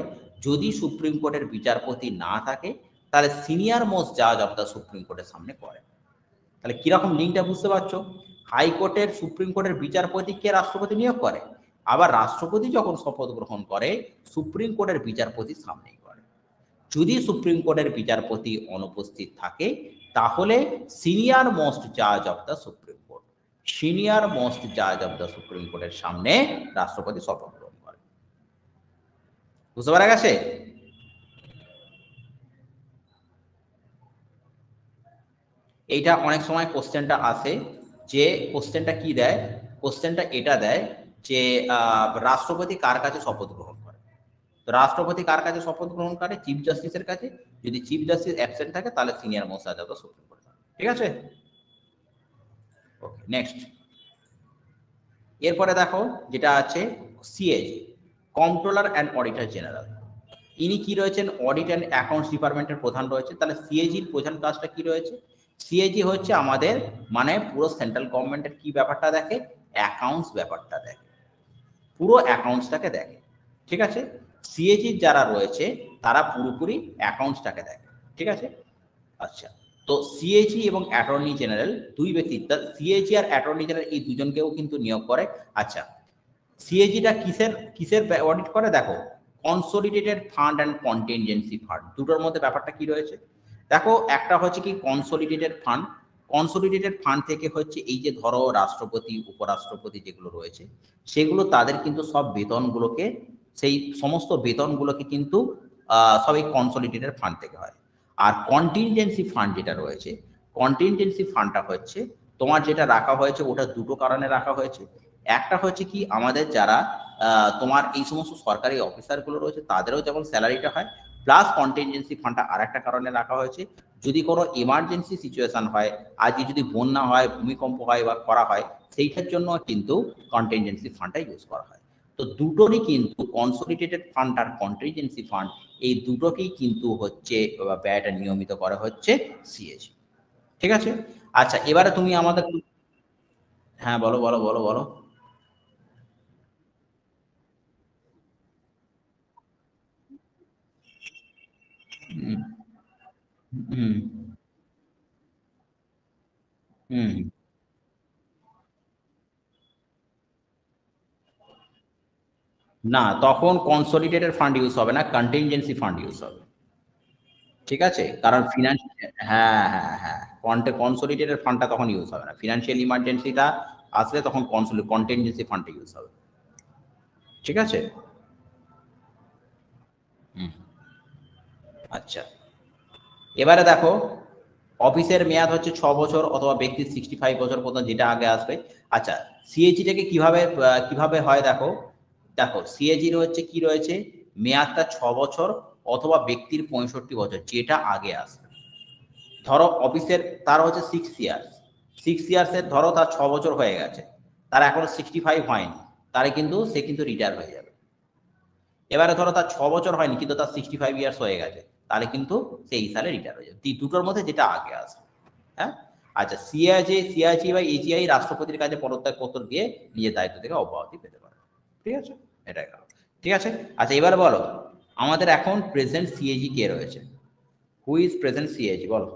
যদি সুপ্রিম কোর্টের বিচারপতি না থাকে, তাহলে সিনিয়র মোস্ট জাজ অফ দ্য সুপ্রিম কোর্টের সামনে করে। তাহলে কিরকম লিঙ্কটা বুঝতে পারছো? হাইকোর্টের, সুপ্রিম কোর্টের বিচারপতিকে রাষ্ট্রপতি নিয়োগ করে, আবার রাষ্ট্রপতি যখন শপথ গ্রহণ করে, সুপ্রিম কোর্টের বিচারপতির সামনেই করে। যদি সুপ্রিম কোর্টের বিচারপতি অনুপস্থিত থাকে, তাহলে সিনিয়র মোস্ট জাজ of the supreme court, senior most জাজ অফ দ্য সুপ্রিম কোর্টের সামনে রাষ্ট্রপতি শপথ গ্রহণ করে। বুঝতে পারা গেছে? এইটা অনেক সময় কোশ্চেনটা আসে, যে কোশ্চেনটা কি দেয়? কোশ্চেনটা এটা দেয় যে রাষ্ট্রপতি কার কাছে শপথ গ্রহণ করে? তো রাষ্ট্রপতি কার কাছে শপথ গ্রহণ করে? চিফ জাস্টিসের কাছে। যদি চিফ জাস্টিস অ্যাবসেন্ট থাকে, তাহলে সিনিয়র মোস্ট জাজ অফ দ্য সুপ্রিম কোর্ট। ঠিক আছে? ওকে, নেক্সট। এরপরে দেখো যেটা আছে CAG, controller and auditor general. ইনি কি রয়েছেন? অডিট অ্যান্ড অ্যাকাউন্টস ডিপার্টমেন্টের প্রধান রয়েছে। তাহলে সিএজির প্রধান কাজটা কি রয়েছে? সিএজি হচ্ছে আমাদের মানে পুরো সেন্ট্রাল গভর্নমেন্টের কি ব্যাপারটা দেখে? অ্যাকাউন্টস ব্যাপারটা দেখে, পুরো অ্যাকাউন্টসটাকে দেখে। ঠিক আছে, সিএজি যারা রয়েছে তারা পুরোপুরি অ্যাকাউন্টসটাকে দেখে। ঠিক আছে, আচ্ছা। তো সিএজি এবং অ্যাটর্নি জেনারেল দুই ব্যক্তি, সিএজি আর অ্যাটর্নি জেনারেল এই দুজনকেও কিন্তু নিয়োগ করে। আচ্ছা, সিএজিটা কিসের কিসের অডিট করে? দেখো, consolidated fund and contingency fund, দুটোর মধ্যে ব্যাপারটা কি রয়েছে দেখো। একটা হচ্ছে কি কনসোলিডেটেড ফান্ড, কনসোলিডেটেড ফান্ড থেকে হচ্ছে এই যে ধরো রাষ্ট্রপতি উপরাষ্ট্রপতি যেগুলো রয়েছে সেগুলো তাদের কিন্তু সব বেতনগুলোকে, সেই সমস্ত বেতনগুলোকে কিন্তু সব এই কনসোলিডেটেড ফান্ড থেকে হয়। আর কন্টিনজেন্সি ফান্ড যেটা রয়েছে, কন্টিনজেন্সি ফান্ডটা হচ্ছে তোমার যেটা রাখা হয়েছে ওটা দুটো কারণে রাখা হয়েছে। একটা হচ্ছে কি আমাদের যারা তোমার এই সমস্ত সরকারি অফিসারগুলো রয়েছে তাদেরও যেমন স্যালারিটা হয়, প্লাস কন্টিনজেন্সি ফান্ডটা আর একটা কারণে রাখা হয়েছে, যদি কোনো ইমার্জেন্সি সিচুয়েশন হয়, আজকে যদি বন্যা হয়, ভূমিকম্প হয় বা খরা হয়, সেইটার জন্য কিন্তু কন্টিনজেন্সি ফান্ডটা ইউজ করা হয়। তো দুটোরই কিন্তু কনসোলিডেটেড ফান্ড আর কন্টিনজেন্সি ফান্ড এই দুটোকেই কিন্তু হচ্ছে ব্যয়টা নিয়মিত করা হচ্ছে সিএজি। ঠিক আছে, আচ্ছা এবারে তুমি আমাদের, হ্যাঁ বলো বলো বলো বলো। হুম হুম হুম। না, তখন কনসোলিডেটেড ফান্ড ইউজ হবে না, কন্টিনজেন্সি ফান্ড ইউজ হবে। ঠিক আছে, কারণ ফিনান্স, হ্যাঁ হ্যাঁ হ্যাঁ, কনসোলিডেটেড ফান্ডটা তখন ইউজ হবে না, ফিনান্সিয়াল ইমার্জেন্সিটা আসলে তখন কন্টিনজেন্সি ফান্ডটা ইউজ হবে। ঠিক আছে, হুম, আচ্ছা। এবারে দেখো, অফিসের মেয়াদ হচ্ছে 6 বছর অথবা ব্যক্তির 65 বছর পর্যন্ত, যেটা আগে আসবে। আচ্ছা, সিএজিটাকে কিভাবে কিভাবে হয় দেখো, দেখো সিএজির হচ্ছে কি রয়েছে, মেয়াদটা 6 বছর অথবা ব্যক্তির 65 বছর, যেটা আগে আসবে। ধরো অফিসের তার হচ্ছে 6 ইয়ার্স, 6 ইয়ার্সের ধরো তার 6 বছর হয়ে গেছে, তার এখনো 65 হয়নি, তারে কিন্তু সে কিন্তু রিটায়ার হয়ে যাবে। এবারে ধরো তার 6 বছর হয়নি কিন্তু তার 65 ইয়ার্স হয়ে গেছে, তাহলে কিন্তু সে এই সালে রিটায়ার হয়ে যাবে। দুটোর মধ্যে যেটা আগে আসবে। হ্যাঁ, আচ্ছা। সিআইজি বা এজিআই রাষ্ট্রপতির কাছে পদত্যাগ পত্র দিয়ে নিজের দায়িত্ব থেকে অব্যাহতি পেতে পারে। ঠিক আছে, এটাই গেল। ঠিক আছে, আচ্ছা এবার বলো আমাদের এখন প্রেজেন্ট সিএজি কে রয়েছে? হু ইজ প্রেজেন্ট সিএজি, বলো।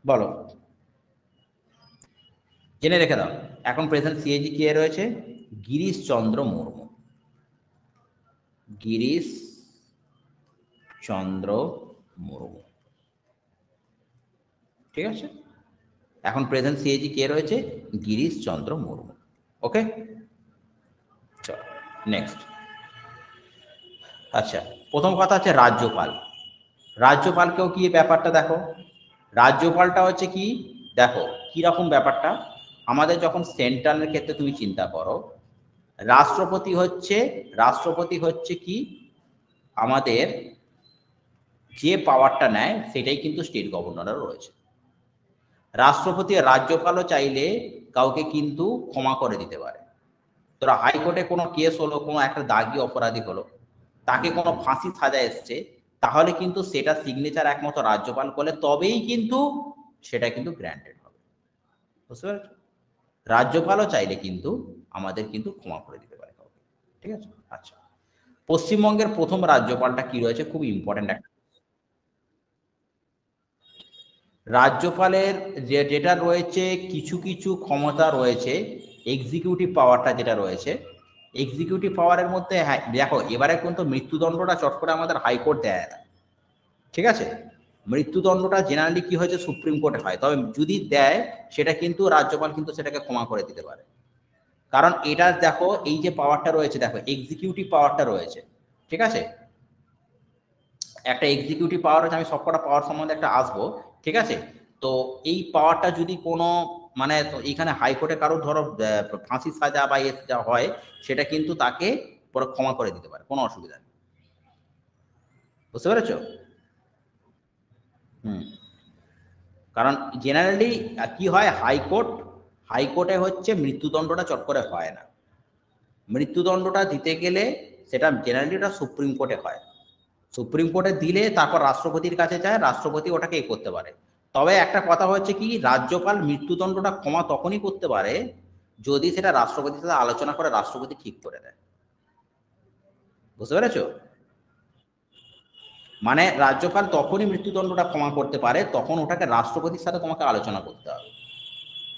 বলো, জেনে রেখে দাও। এখন প্রেজেন্ট সিএজি কে রয়েছে? গিরিশ চন্দ্র মুর্মু। গিরিশ চন্দ্র মুর্মু। ঠিক আছে, এখন প্রেজেন্ট সিএজি কে রয়েছে? গিরিশ চন্দ্র মুর্মু। ওকে, চলো নেক্সট। আচ্ছা, প্রথম কথা হচ্ছে রাজ্যপাল। রাজ্যপালকেও কি ব্যাপারটা দেখো, রাজ্যপালটা হচ্ছে কি দেখো কিরকম ব্যাপারটা। আমাদের যখন সেন্ট্রালের ক্ষেত্রে তুমি চিন্তা করো, রাষ্ট্রপতি হচ্ছে, রাষ্ট্রপতি হচ্ছে কি আমাদের যে পাওয়ারটা নেয় সেটাই কিন্তু স্টেট গভর্নরের রয়েছে। রাষ্ট্রপতি রাজ্যপালও চাইলে কাউকে কিন্তু ক্ষমা করে দিতে পারে। তোরা হাইকোর্টে কোনো কেস হলো, কোনো একটা দাগি অপরাধী হলো, তাকে কোনো ফাঁসি সাজা এসছে, তাহলে কিন্তু সেটা সিগনেচার একমাত্র রাজ্যপাল করলে তবেই কিন্তু সেটা কিন্তু গ্র্যান্টেড হবে। বুঝতে পেরেছো? রাজ্যপালও চাইলে কিন্তু আমাদের কিন্তু ক্ষমা করে দিতে পারে কাউকে। ঠিক আছে, আচ্ছা। পশ্চিমবঙ্গের প্রথম রাজ্যপালটা কি রয়েছে, খুব ইম্পর্টেন্ট একটা। রাজ্যপালের যেটা রয়েছে কিছু কিছু ক্ষমতা রয়েছে, এক্সিকিউটিভ পাওয়ারটা যেটা রয়েছে, এক্সিকিউটিভ পাওয়ারের মধ্যে হ্যাঁ দেখো, এবারে কিন্তু মৃত্যুদণ্ডটা চট করে আমাদের হাইকোর্ট দেয় না। ঠিক আছে, মৃত্যুদণ্ডটা জেনারেলি কি হয়েছে সুপ্রিম কোর্টে হয়, তবে যদি দেয় সেটা কিন্তু রাজ্যপাল কিন্তু সেটাকে ক্ষমা করে দিতে পারে। কারণ এটা দেখো এই যে পাওয়ারটা রয়েছে, দেখো এক্সিকিউটিভ পাওয়ারটা রয়েছে। ঠিক আছে, একটা এক্সিকিউটিভ পাওয়ার হচ্ছে, আমি সবকটা পাওয়ার সম্বন্ধে একটা আসবো। ঠিক আছে, তো এই পাওয়ারটা যদি কোনো মানে এখানে হাইকোর্টে কারো ধরো ফাঁসির সাজা বা যা হয় সেটা কিন্তু তাকে পরে ক্ষমা করে দিতে পারে, কোনো অসুবিধা নেই। বুঝতে পেরেছো? হুম। কারণ জেনারেলি কি হয়, হাইকোর্টে হচ্ছে মৃত্যুদণ্ডটা চট করে হয় না। মৃত্যুদণ্ডটা দিতে গেলে সেটা জেনারেলি ওটা সুপ্রিম কোর্টে হয়। সুপ্রিম কোর্টে দিলে তারপর রাষ্ট্রপতির কাছে যায়, রাষ্ট্রপতি ওটাকে করতে পারে। তবে একটা কথা হচ্ছে কি, রাজ্যপাল মৃত্যুদণ্ডটা ক্ষমা তখনই করতে পারে যদি সেটা রাষ্ট্রপতির সাথে আলোচনা করে রাষ্ট্রপতি ঠিক করে দেয়। বুঝতে পেরেছো? মানে রাজ্যপাল তখনই মৃত্যুদণ্ডটা ক্ষমা করতে পারে তখন ওটাকে রাষ্ট্রপতির সাথে তোমাকে আলোচনা করতে হবে।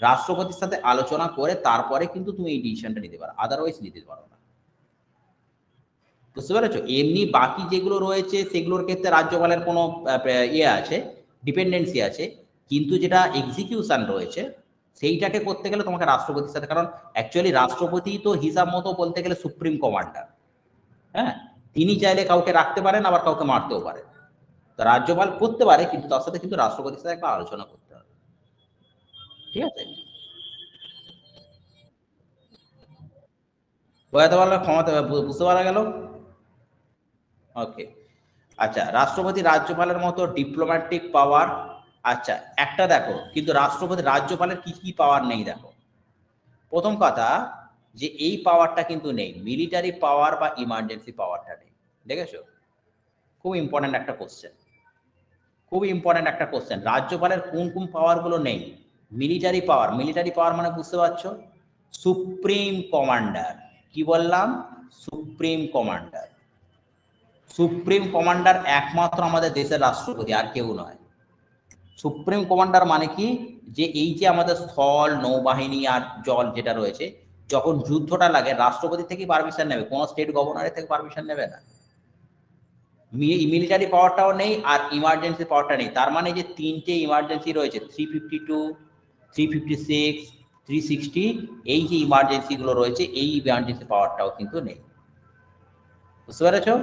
রাষ্ট্রপতির সাথে আলোচনা করে তারপরে কিন্তু তুমি এই ডিসিশনটা নিতে পারো, আদারওয়াইজ নিতে পারো না। বুঝতে পেরেছো? এমনি বাকি যেগুলো রয়েছে সেগুলোর ক্ষেত্রে রাজ্যপালের কোনো ইয়ে আছে, ডিপেন্ডেন্সি আছে, কিন্তু যেটা এক্সিকিউশন রয়েছে সেইটাকে করতে গেলে তোমাকে রাষ্ট্রপতির সাথে, কারণ অ্যাকচুয়ালি রাষ্ট্রপতি তো হিসাব মতো বলতে গেলে সুপ্রিম কমান্ডার। হ্যাঁ, তিনি চাইলে কাউকে রাখতে পারেন, আবার কাউকে মারতেও পারেন। তো রাজ্যপাল করতে পারে, কিন্তু তার সাথে কিন্তু রাষ্ট্রপতির সাথে একটা আলোচনা করতে হবে। ঠিক আছে? বোঝাতে পারলে ক্ষমতা বুঝতে পারা গেল? ওকে। আচ্ছা, রাষ্ট্রপতি রাজ্যপালের মতো ডিপ্লোম্যাটিক পাওয়ার। আচ্ছা, একটা দেখো কিন্তু রাষ্ট্রপতি রাজ্যপালের কি কি পাওয়ার নেই দেখো। প্রথম কথা, যে এই পাওয়ারটা কিন্তু নেই, মিলিটারি পাওয়ার বা ইমার্জেন্সি পাওয়ারটা নেই। দেখেছো? খুব ইম্পর্টেন্ট একটা কোশ্চেন, খুব ইম্পর্টেন্ট একটা কোশ্চেন। রাজ্যপালের কোন কোন পাওয়ার গুলো নেই? মিলিটারি পাওয়ার। মিলিটারি পাওয়ার মানে বুঝতে পারছো? Supreme commander. কি বললাম? Supreme commander. সুপ্রিম কমান্ডার একমাত্র আমাদের দেশের রাষ্ট্রপতি, আর কেউ নয়। সুপ্রিম কমান্ডার মানে কি, যে এই যে আমাদের স্থল, নৌবাহিনী আর জল যেটা রয়েছে, যখন যুদ্ধটা লাগে রাষ্ট্রপতি থেকে পারমিশন নেবে, কোনো স্টেট গভর্নরের থেকে পারমিশন নেবে না। মিলিটারি পাওয়ারটাও নেই আর ইমার্জেন্সি পাওয়ারটা নেই। তার মানে যে তিনটে ইমার্জেন্সি রয়েছে, 352, 356, 360, এই যে ইমার্জেন্সিগুলো রয়েছে এই ইমার্জেন্সি পাওয়ারটাও কিন্তু নেই। বুঝতে পেরেছো?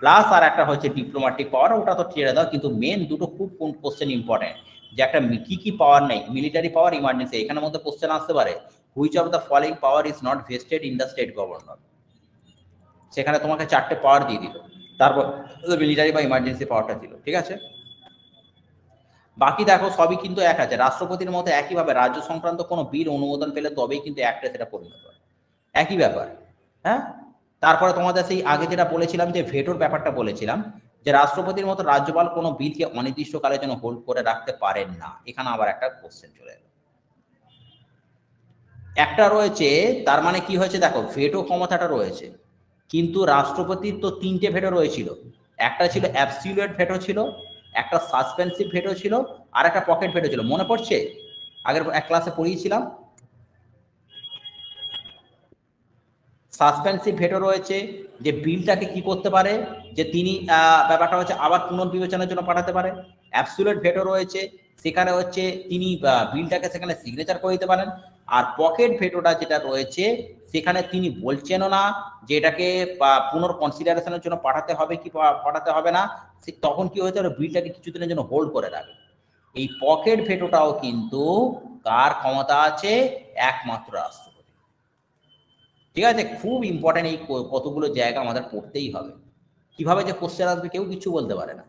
প্লাস আর একটা হচ্ছে ডিপ্লোম্যাটিক পাওয়ার, ওটা তো ছেড়ে দাও, কিন্তু মেন দুটো খুব কোশ্চেন ইম্পর্টেন্ট, যে একটা কি কি পাওয়ার নেই, মিলিটারি পাওয়ার, ইমার্জেন্সি। এখানের মধ্যে কোশ্চেন আসতে পারে, which of the following power is not vested in the state governor. সেখানে তোমাকে চারটে পাওয়ার দিয়ে দিল, তারপর মিলিটারি বা ইমার্জেন্সি পাওয়ারটা ছিল। ঠিক আছে? বাকি দেখো সবই কিন্তু এক আছে। রাষ্ট্রপতির মতো একইভাবে রাজ্য সংক্রান্ত কোনো বিল অনুমোদন পেলে তবেই কিন্তু অ্যাক্টে সেটা পরিণত হয়। একই ব্যাপার। হ্যাঁ, তারপরে তোমাদের সেই আগে যেটা বলেছিলাম যে ভেটোর ব্যাপারটা বলেছিলাম, যে রাষ্ট্রপতির মতো রাজ্যপাল কোনো বিলকে অনির্দিষ্টকালের জন্য হোল্ড করে রাখতে পারেন না। এখানে আবার একটা কোশ্চেন চলে এলো। একটা রয়েছে, তার মানে কি হয়েছে দেখো, ভেটো ক্ষমতাটা রয়েছে, কিন্তু রাষ্ট্রপতির তো তিনটে ভেটো রয়েছিল। একটা ছিল অ্যাবসলিউট ভেটো ছিল, একটা সাসপেন্সিভ ভেটো ছিল, আর একটা পকেট ভেটো ছিল। মনে পড়ছে? আগের এক ক্লাসে পড়িয়েছিলাম। সাসপেন্সিভ ভেটো রয়েছে, যে বিলটাকে কি করতে পারে, যে তিনি ব্যাপারটা হচ্ছে আবার পুনর্বিবেচনার জন্য পাঠাতে পারে। অ্যাবসলিউট ভেটো রয়েছে, সেখানে হচ্ছে তিনি বিলটাকে সেখানে সিগনেচার করে দিতে পারেন। আর পকেট ভেটোটা যেটা রয়েছে, সেখানে তিনি বলছেনও না যে এটাকে পুনর্কনসিডারেশনের জন্য পাঠাতে হবে কি পাঠাতে হবে না, তখন কি হয়েছে, বিলটাকে কিছুদিনের জন্য হোল্ড করে রাখে। এই পকেট ভেটোটাও কিন্তু কার ক্ষমতা আছে? একমাত্র রাষ্ট্রপতি। ঠিক আছে? খুব ইম্পর্টেন্ট, এই কতগুলো জায়গা আমাদের পড়তেই হবে। কিভাবে যে কোশ্চেন আসবে কেউ কিছু বলতে পারে না।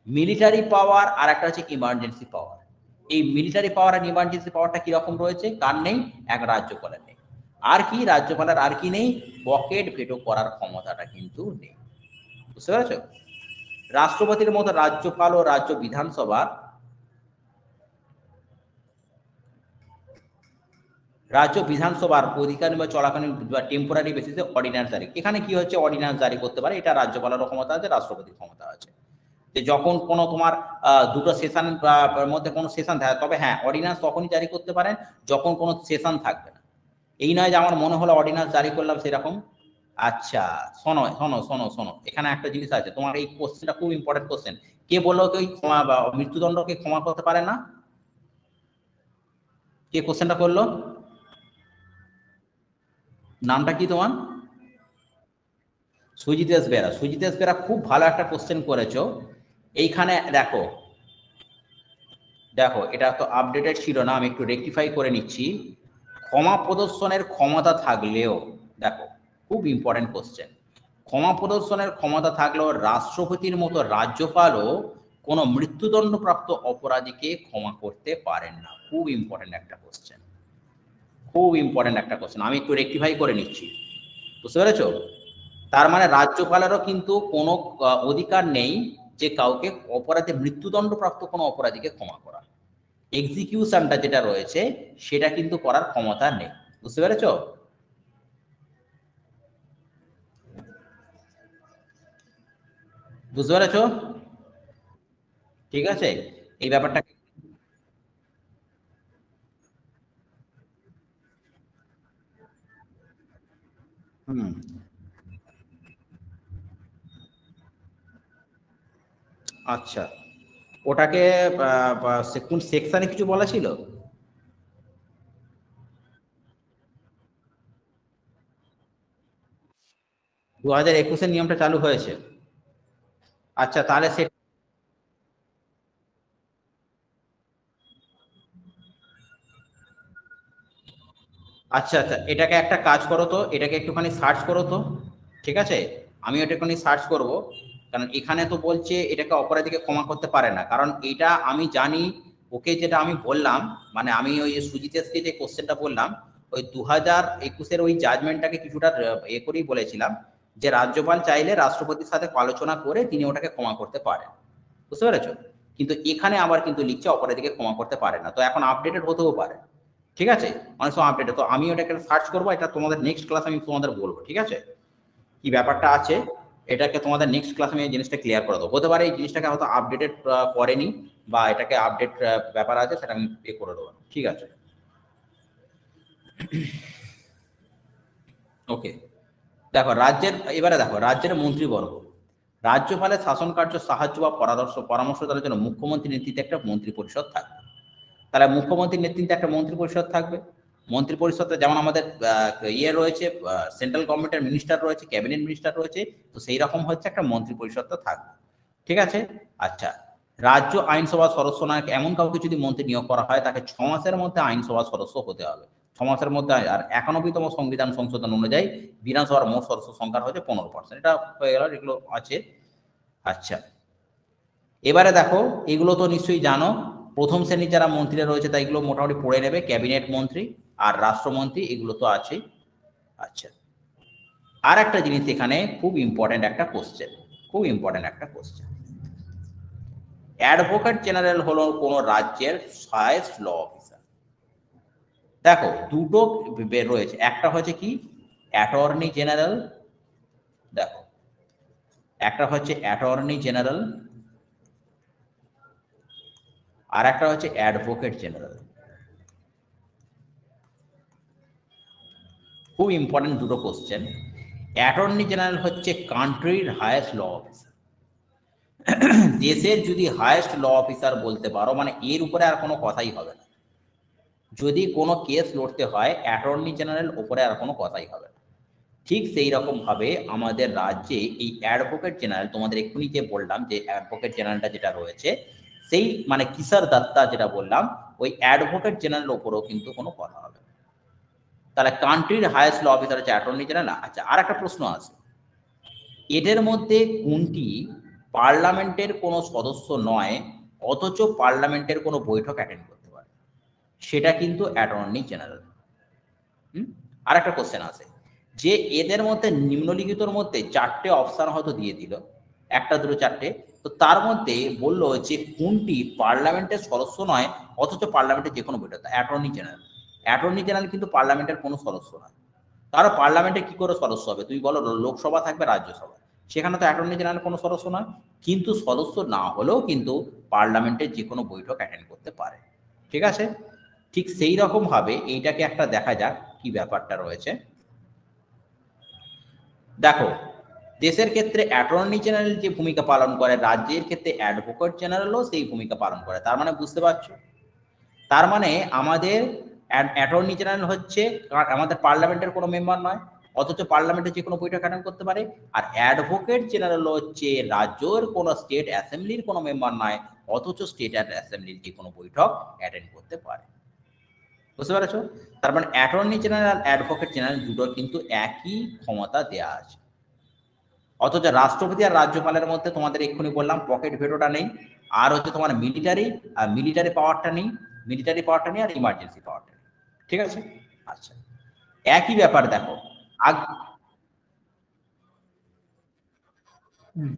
মিলিটারি পাওয়ার আর একটা হচ্ছে ইমার্জেন্সি পাওয়ার। এই মিলিটারি পাওয়ার আর ইমার্জেন্সি পাওয়ারটা কিরকম রয়েছে, কার নেই? এক রাজ্যপালের নেই। আর কি রাজ্যপালের আর কি নেই? পকেট ভেটো করার ক্ষমতাটা কিন্তু নেই। বুঝতে পেরেছ? রাষ্ট্রপতির মতো রাজ্যপাল ও রাজ্য বিধানসভা রাজ্য বিধানসভার অধিকার বা চলাকালীন বা টেম্পোরারি বেসিসে অর্ডিন্যান্স জারি। এখানে কি হচ্ছে, অর্ডিন্যান্স জারি করতে পারে, এটা রাজ্যপালেরও ক্ষমতা আছে, রাষ্ট্রপতির ক্ষমতা আছে। যে যখন কোনো তোমার দুটো সেশন মধ্যে কোনো সেশন থাকে, তবে হ্যাঁ অর্ডিন্যান্স তখনই জারি করতে পারেন যখন কোনো সেশন থাকবে না। এই নয় যে আমার মনে হলো অর্ডিন্যান্স জারি করলাম সেরকম। আচ্ছা, শোনো শোনো শোনো শোনো, এখানে একটা জিনিস আছে, তোমার এই কোশ্চেনটা খুব ইম্পর্টেন্ট কোশ্চেন। কে বললো কি ক্ষমা বা মৃত্যুদণ্ডকে ক্ষমা করতে পারে না? কে কোশ্চেনটা করলো? নামটা কি তোমার? সুজিতেশ বেরা। সুজিতেশ বেরা খুব ভালো একটা কোশ্চেন করেছো। এইখানে দেখো, দেখো এটা তো আপডেটেড ছিল না, আমি একটু রেকটিফাই করে নিচ্ছি। ক্ষমা প্রদর্শনের ক্ষমতা থাকলেও, দেখো খুব ইম্পর্টেন্ট কোশ্চেন, ক্ষমা প্রদর্শনের ক্ষমতা থাকলেও রাষ্ট্রপতির মতো রাজ্যপালও কোনো মৃত্যুদণ্ডপ্রাপ্ত অপরাধীকে ক্ষমা করতে পারেন না। খুব ইম্পর্টেন্ট একটা কোশ্চেন, খুব ইম্পর্টেন্ট একটা কোশ্চেন, আমি একটু রেকটিফাই করে নিচ্ছি। বুঝতে পেরেছো? তার মানে রাজ্যপালেরও কিন্তু কোনো অধিকার নেই যে কাউকে অপরাধে মৃত্যুদণ্ডপ্রাপ্ত কোনো অপরাধীকে ক্ষমা করা। এক্সিকিউশনটা যেটা রয়েছে সেটা কিন্তু করার ক্ষমতা নেই। বুঝতে পেরেছো? বুঝতে পেরেছো? ঠিক আছে, এই ব্যাপারটা। হুম। আচ্ছা, ওটাকে কোন সেকশনে কিছু বলা ছিল? 2021-এর নিয়মটা চালু হয়েছে। আচ্ছা তাহলে সে, আচ্ছা আচ্ছা, এটাকে একটা কাজ করো তো, এটাকে একটুখানি সার্চ করো তো। ঠিক আছে, আমি ওটা একটুখানি সার্চ করব। কারণ এখানে তো বলছে এটাকে অপরাধীকে ক্ষমা করতে পারে না, কারণ এটা আমি জানি। ওকে যেটা আমি বললাম, মানে আমি ওই সুজিতেশকে যে কোশ্চেনটা বললাম, ওই 2021-এর ওই জাজমেন্টটাকে কিছুটা করেই বলেছিলাম যে রাজ্যপাল চাইলে রাষ্ট্রপতির সাথে আলোচনা করে তিনি ওটাকে ক্ষমা করতে পারেন। বুঝতে পেরেছো? কিন্তু এখানে আবার কিন্তু লিখছে অপরাধীকে ক্ষমা করতে পারে না, তো এখন আপডেটেড হতেও পারে। ঠিক আছে, অনেক সময় আপডেট, তো আমি ওটাকে সার্চ করবো, এটা তোমাদের নেক্সট ক্লাস আমি তোমাদের বলবো। ঠিক আছে, কি ব্যাপারটা আছে এটাকে তোমাদের নেক্সট ক্লাস আমি এই জিনিসটা ক্লিয়ার করে দেবো। হতে পারে এই জিনিসটাকে হয়তো আপডেটেড করেনি, বা এটাকে আপডেট ব্যাপার আছে, সেটা আমি এ করে দেবো। ঠিক আছে, ওকে। দেখো রাজ্যের, এবারে দেখো রাজ্যের মন্ত্রীবর্গ, রাজ্যপালের শাসন কার্য সাহায্য বা পরামর্শ দেওয়ার জন্য মুখ্যমন্ত্রীর নেতৃত্বে একটা মন্ত্রী পরিষদ থাকবে। তাহলে মুখ্যমন্ত্রীর নেতৃত্বে একটা মন্ত্রী পরিষদ থাকবে। মন্ত্রী পরিষদে যেমন আমাদের ইয়ে রয়েছে, সেন্ট্রাল গভর্নমেন্টের মিনিস্টার রয়েছে, ক্যাবিনেট মিনিস্টার রয়েছে, তো সেই রকম হচ্ছে একটা মন্ত্রী পরিষদটা থাকবে। ঠিক আছে। আচ্ছা, রাজ্য আইনসভার সদস্য নয় এমন কাউকে যদি মন্ত্রী নিয়োগ করা হয়, তাকে 6 মাসের মধ্যে আইনসভার সদস্য হতে হবে। 6 মাসের মধ্যে। আর 91তম সংবিধান সংশোধন অনুযায়ী বিধানসভার মোট সদস্য সংখ্যা হচ্ছে 15%। এটা হয়ে গেল, এগুলো আছে। আচ্ছা, এবারে দেখো, এগুলো তো নিশ্চয়ই জানো, প্রথম শ্রেণীর যারা মন্ত্রীরা রয়েছে তাই এগুলো মোটামুটি পড়ে নেবে, ক্যাবিনেট মন্ত্রী আর রাষ্ট্রমন্ত্রী, এগুলো তো আছেই। আচ্ছা, আর একটা জিনিস এখানে খুব ইম্পর্টেন্ট একটা কোশ্চেন, খুব ইম্পর্টেন্ট একটা কোশ্চেন, অ্যাডভোকেট জেনারেল হলো কোন রাজ্যের হাইয়েস্ট ল অফিসার। দেখো দুটো রয়েছে, একটা হচ্ছে কি অ্যাটর্নি জেনারেল, দেখো একটা হচ্ছে অ্যাটর্নি জেনারেল, আর একটা হচ্ছে অ্যাডভোকেট জেনারেল। খুব ইম্পর্টেন্ট দুটো কোশ্চেন। অ্যাটর্নি জেনারেল হচ্ছে কান্ট্রির হায়েস্ট ল অফিসার। দেশের যদি হায়েস্ট ল অফিসার বলতে পারো, মানে এর উপরে আর কোনো কথাই হবে না। যদি কোনো কেস লড়তে হয়, অ্যাটর্নি জেনারেল উপরে আর কোনো কথাই হবে না। ঠিক সেই রকম ভাবে আমাদের রাজ্যে এই অ্যাডভোকেট জেনারেল, তোমাদের এক্ষুনি যে বললাম যে অ্যাডভোকেট জেনারেলটা যেটা রয়েছে, সেই মানে কিশোর দত্তা যেটা বললাম, ওই অ্যাডভোকেট জেনারেল উপরেও কিন্তু কোনো কথা হবে না। তাহলে কান্ট্রির হায়েস্ট ল অফিসার হচ্ছে অ্যাটর্নি জেনারেল। আচ্ছা, আর একটা প্রশ্ন আছে, এদের মধ্যে কোনটি পার্লামেন্টের কোনো সদস্য নয় অথচ পার্লামেন্টের কোনো বৈঠক অ্যাটেন্ড করতে পারে? সেটা কিন্তু অ্যাটর্নি জেনারেল। আর একটা কোশ্চেন আছে, যে এদের মধ্যে নিম্নলিখিতর মধ্যে 4টে অপশন হয়তো দিয়ে দিল, একটা দুটো চারটে, তো তার মধ্যে বললো যে কোনটি পার্লামেন্টের সদস্য নয় অথচ পার্লামেন্টের যে কোনো বৈঠক, অ্যাটর্নি জেনারেল। অ্যাটর্নি জেনারেল কিন্তু পার্লামেন্টের কোনো সদস্য নয়। তারা পার্লামেন্টে কি করে সদস্য হবে? তুমি বলো, লোকসভা থাকবে, রাজ্যসভা, সেখানে তো অ্যাটর্নি জেনারেল কোনো সদস্য নয়, কিন্তু সদস্য না হলেও কিন্তু পার্লামেন্টের যে কোনো বৈঠক অ্যাটেন্ড করতে পারে। ঠিক আছে, ঠিক সেই রকম ভাবে এইটাকে একটা দেখা যাক কি ব্যাপারটা রয়েছে। দেখো, দেশের ক্ষেত্রে অ্যাটর্নি জেনারেল যে ভূমিকা পালন করে, রাজ্যের ক্ষেত্রে অ্যাডভোকেট জেনারেলও সেই ভূমিকা পালন করে। তার মানে বুঝতে পারছো, তার মানে আমাদের অ্যাটর্নি জেনারেল হচ্ছে আমাদের পার্লামেন্টের কোনো মেম্বার নয়, অথচ পার্লামেন্টে যে কোনো বৈঠক অ্যাটেন্ড করতে পারে। আর অ্যাডভোকেট জেনারেল হচ্ছে রাজ্যের কোনো স্টেট অ্যাসেম্বলির কোনো মেম্বার নয়, অথচ স্টেট অ্যাসেম্বলির যে কোনো বৈঠক অ্যাটেন্ড করতে পারে। বুঝতে পেরেছো? তার মানে অ্যাটর্নি জেনারেল আর অ্যাডভোকেট জেনারেল দুটো কিন্তু একই ক্ষমতা দেওয়া আছে। অথচ রাষ্ট্রপতি আর রাজ্যপালের মধ্যে তোমাদের এক্ষুনি বললাম পকেট ভেটোটা নেই, আর হচ্ছে তোমার মিলিটারি পাওয়ারটা নেই, আর ইমার্জেন্সি পাওয়ারটা নেই। ঠিক আছে? আচ্ছা, একই ব্যাপার দেখো। হুম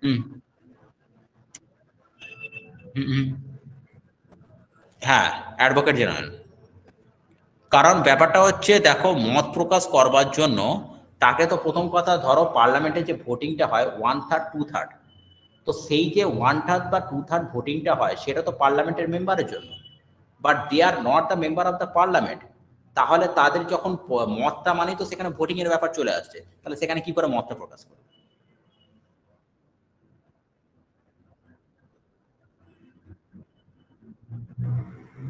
হুম হুম হুম। হ্যাঁ, অ্যাডভোকেট জেনারেল। কারণ ব্যাপারটা হচ্ছে দেখো, মত প্রকাশ করবার জন্য তাকে তো প্রথম কথা ধরো পার্লামেন্টে যে ভোটিংটা হয় 1/3 2/3, তো সেই যে 1/3 বা 2/3 ভোটিংটা হয় সেটা তো পার্লামেন্টের মেম্বারের জন্য, but they are not the member of the parliament. তাহলে তাদের যখন মতটা মানে তো সেখানে ভোটিং এর ব্যাপার চলে আসছে, তাহলে সেখানে কি করে মতটা প্রকাশ করবে?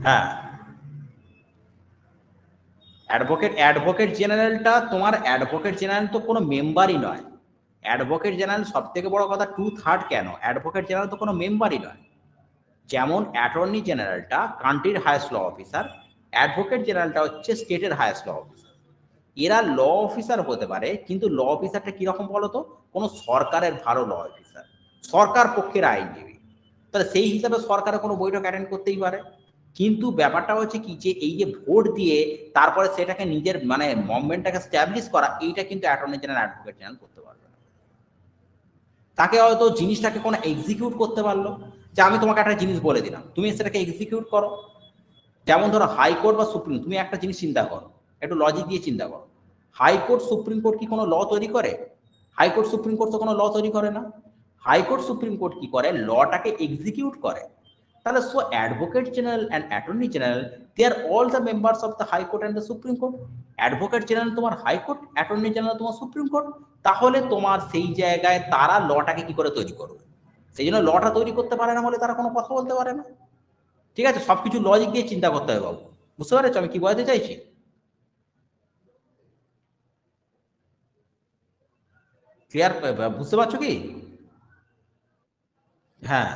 হ্যাঁ, অ্যাডভোকেট জেনারেলটা তোমার অ্যাডভোকেট জেনারেল তো কোনো মেম্বারই নয়। অ্যাডভোকেট জেনারেল সব থেকে বড় কথা 2/3 কেন, অ্যাডভোকেট জেনারেল তো কোনো মেম্বারই নয়। যেমন অ্যাটর্নি জেনারেলটা কান্ট্রির হায়েস্ট ল অফিসার, অ্যাডভোকেট জেনারেলটা হচ্ছে স্টেটের হায়েস্ট ল অফিসার। এরা ল অফিসার হতে পারে, কিন্তু ল অফিসারটা কিরকম বলতো, কোনো সরকারের ভালো ল অফিসার, সরকার পক্ষের আইনজীবী। তাহলে সেই হিসাবে সরকারের কোনো বৈঠক অ্যাটেন্ড করতেই পারে। কিন্তু ব্যাপারটা হচ্ছে কি, যে এই যে ভোট দিয়ে তারপরে সেটাকে নিজের মানে মুভমেন্টটাকে স্ট্যাবলিশ করা, এইটা কিন্তু অ্যাটর্নি জেনারেল অ্যাডভোকেট জেনারেল করতে পারবে না। তাকে হয়তো জিনিসটাকে কোনো এক্সিকিউট করতে পারলো, যে আমি তোমাকে একটা জিনিস বলে দিলাম, তুমি সেটাকে এক্সিকিউট করো। যেমন ধরো হাইকোর্ট বা সুপ্রিম, তুমি একটা জিনিস চিন্তা করো, একটু লজিক দিয়ে চিন্তা করো। হাইকোর্ট সুপ্রিম কোর্ট কি কোনো ল তৈরি করে? হাইকোর্ট সুপ্রিম কোর্ট তো কোনো ল তৈরি করে না। হাইকোর্ট সুপ্রিম কোর্ট কি করে, লটাকে এক্সিকিউট করে। তাহলে so advocate general and attorney general, they are all the members of the high court and the supreme court. Advocate general তোমার হাইকোর্ট, অ্যাটর্নি জেনারেল তোমার সুপ্রিম কোর্ট। তাহলে তোমার সেই জায়গায় তারা লটাকে কি করে তৈরি করবে? সেই জন্য লটা তৈরি করতে পারে না বলে তারা কোনো কথা বলতে পারে না। ঠিক আছে, সবকিছু লজিক দিয়ে চিন্তা করতে হবে বাবু। বুঝতে পেরেছো আমি কি বলতে চাইছি? ক্লিয়ার? বুঝতে পারছো কি? হ্যাঁ,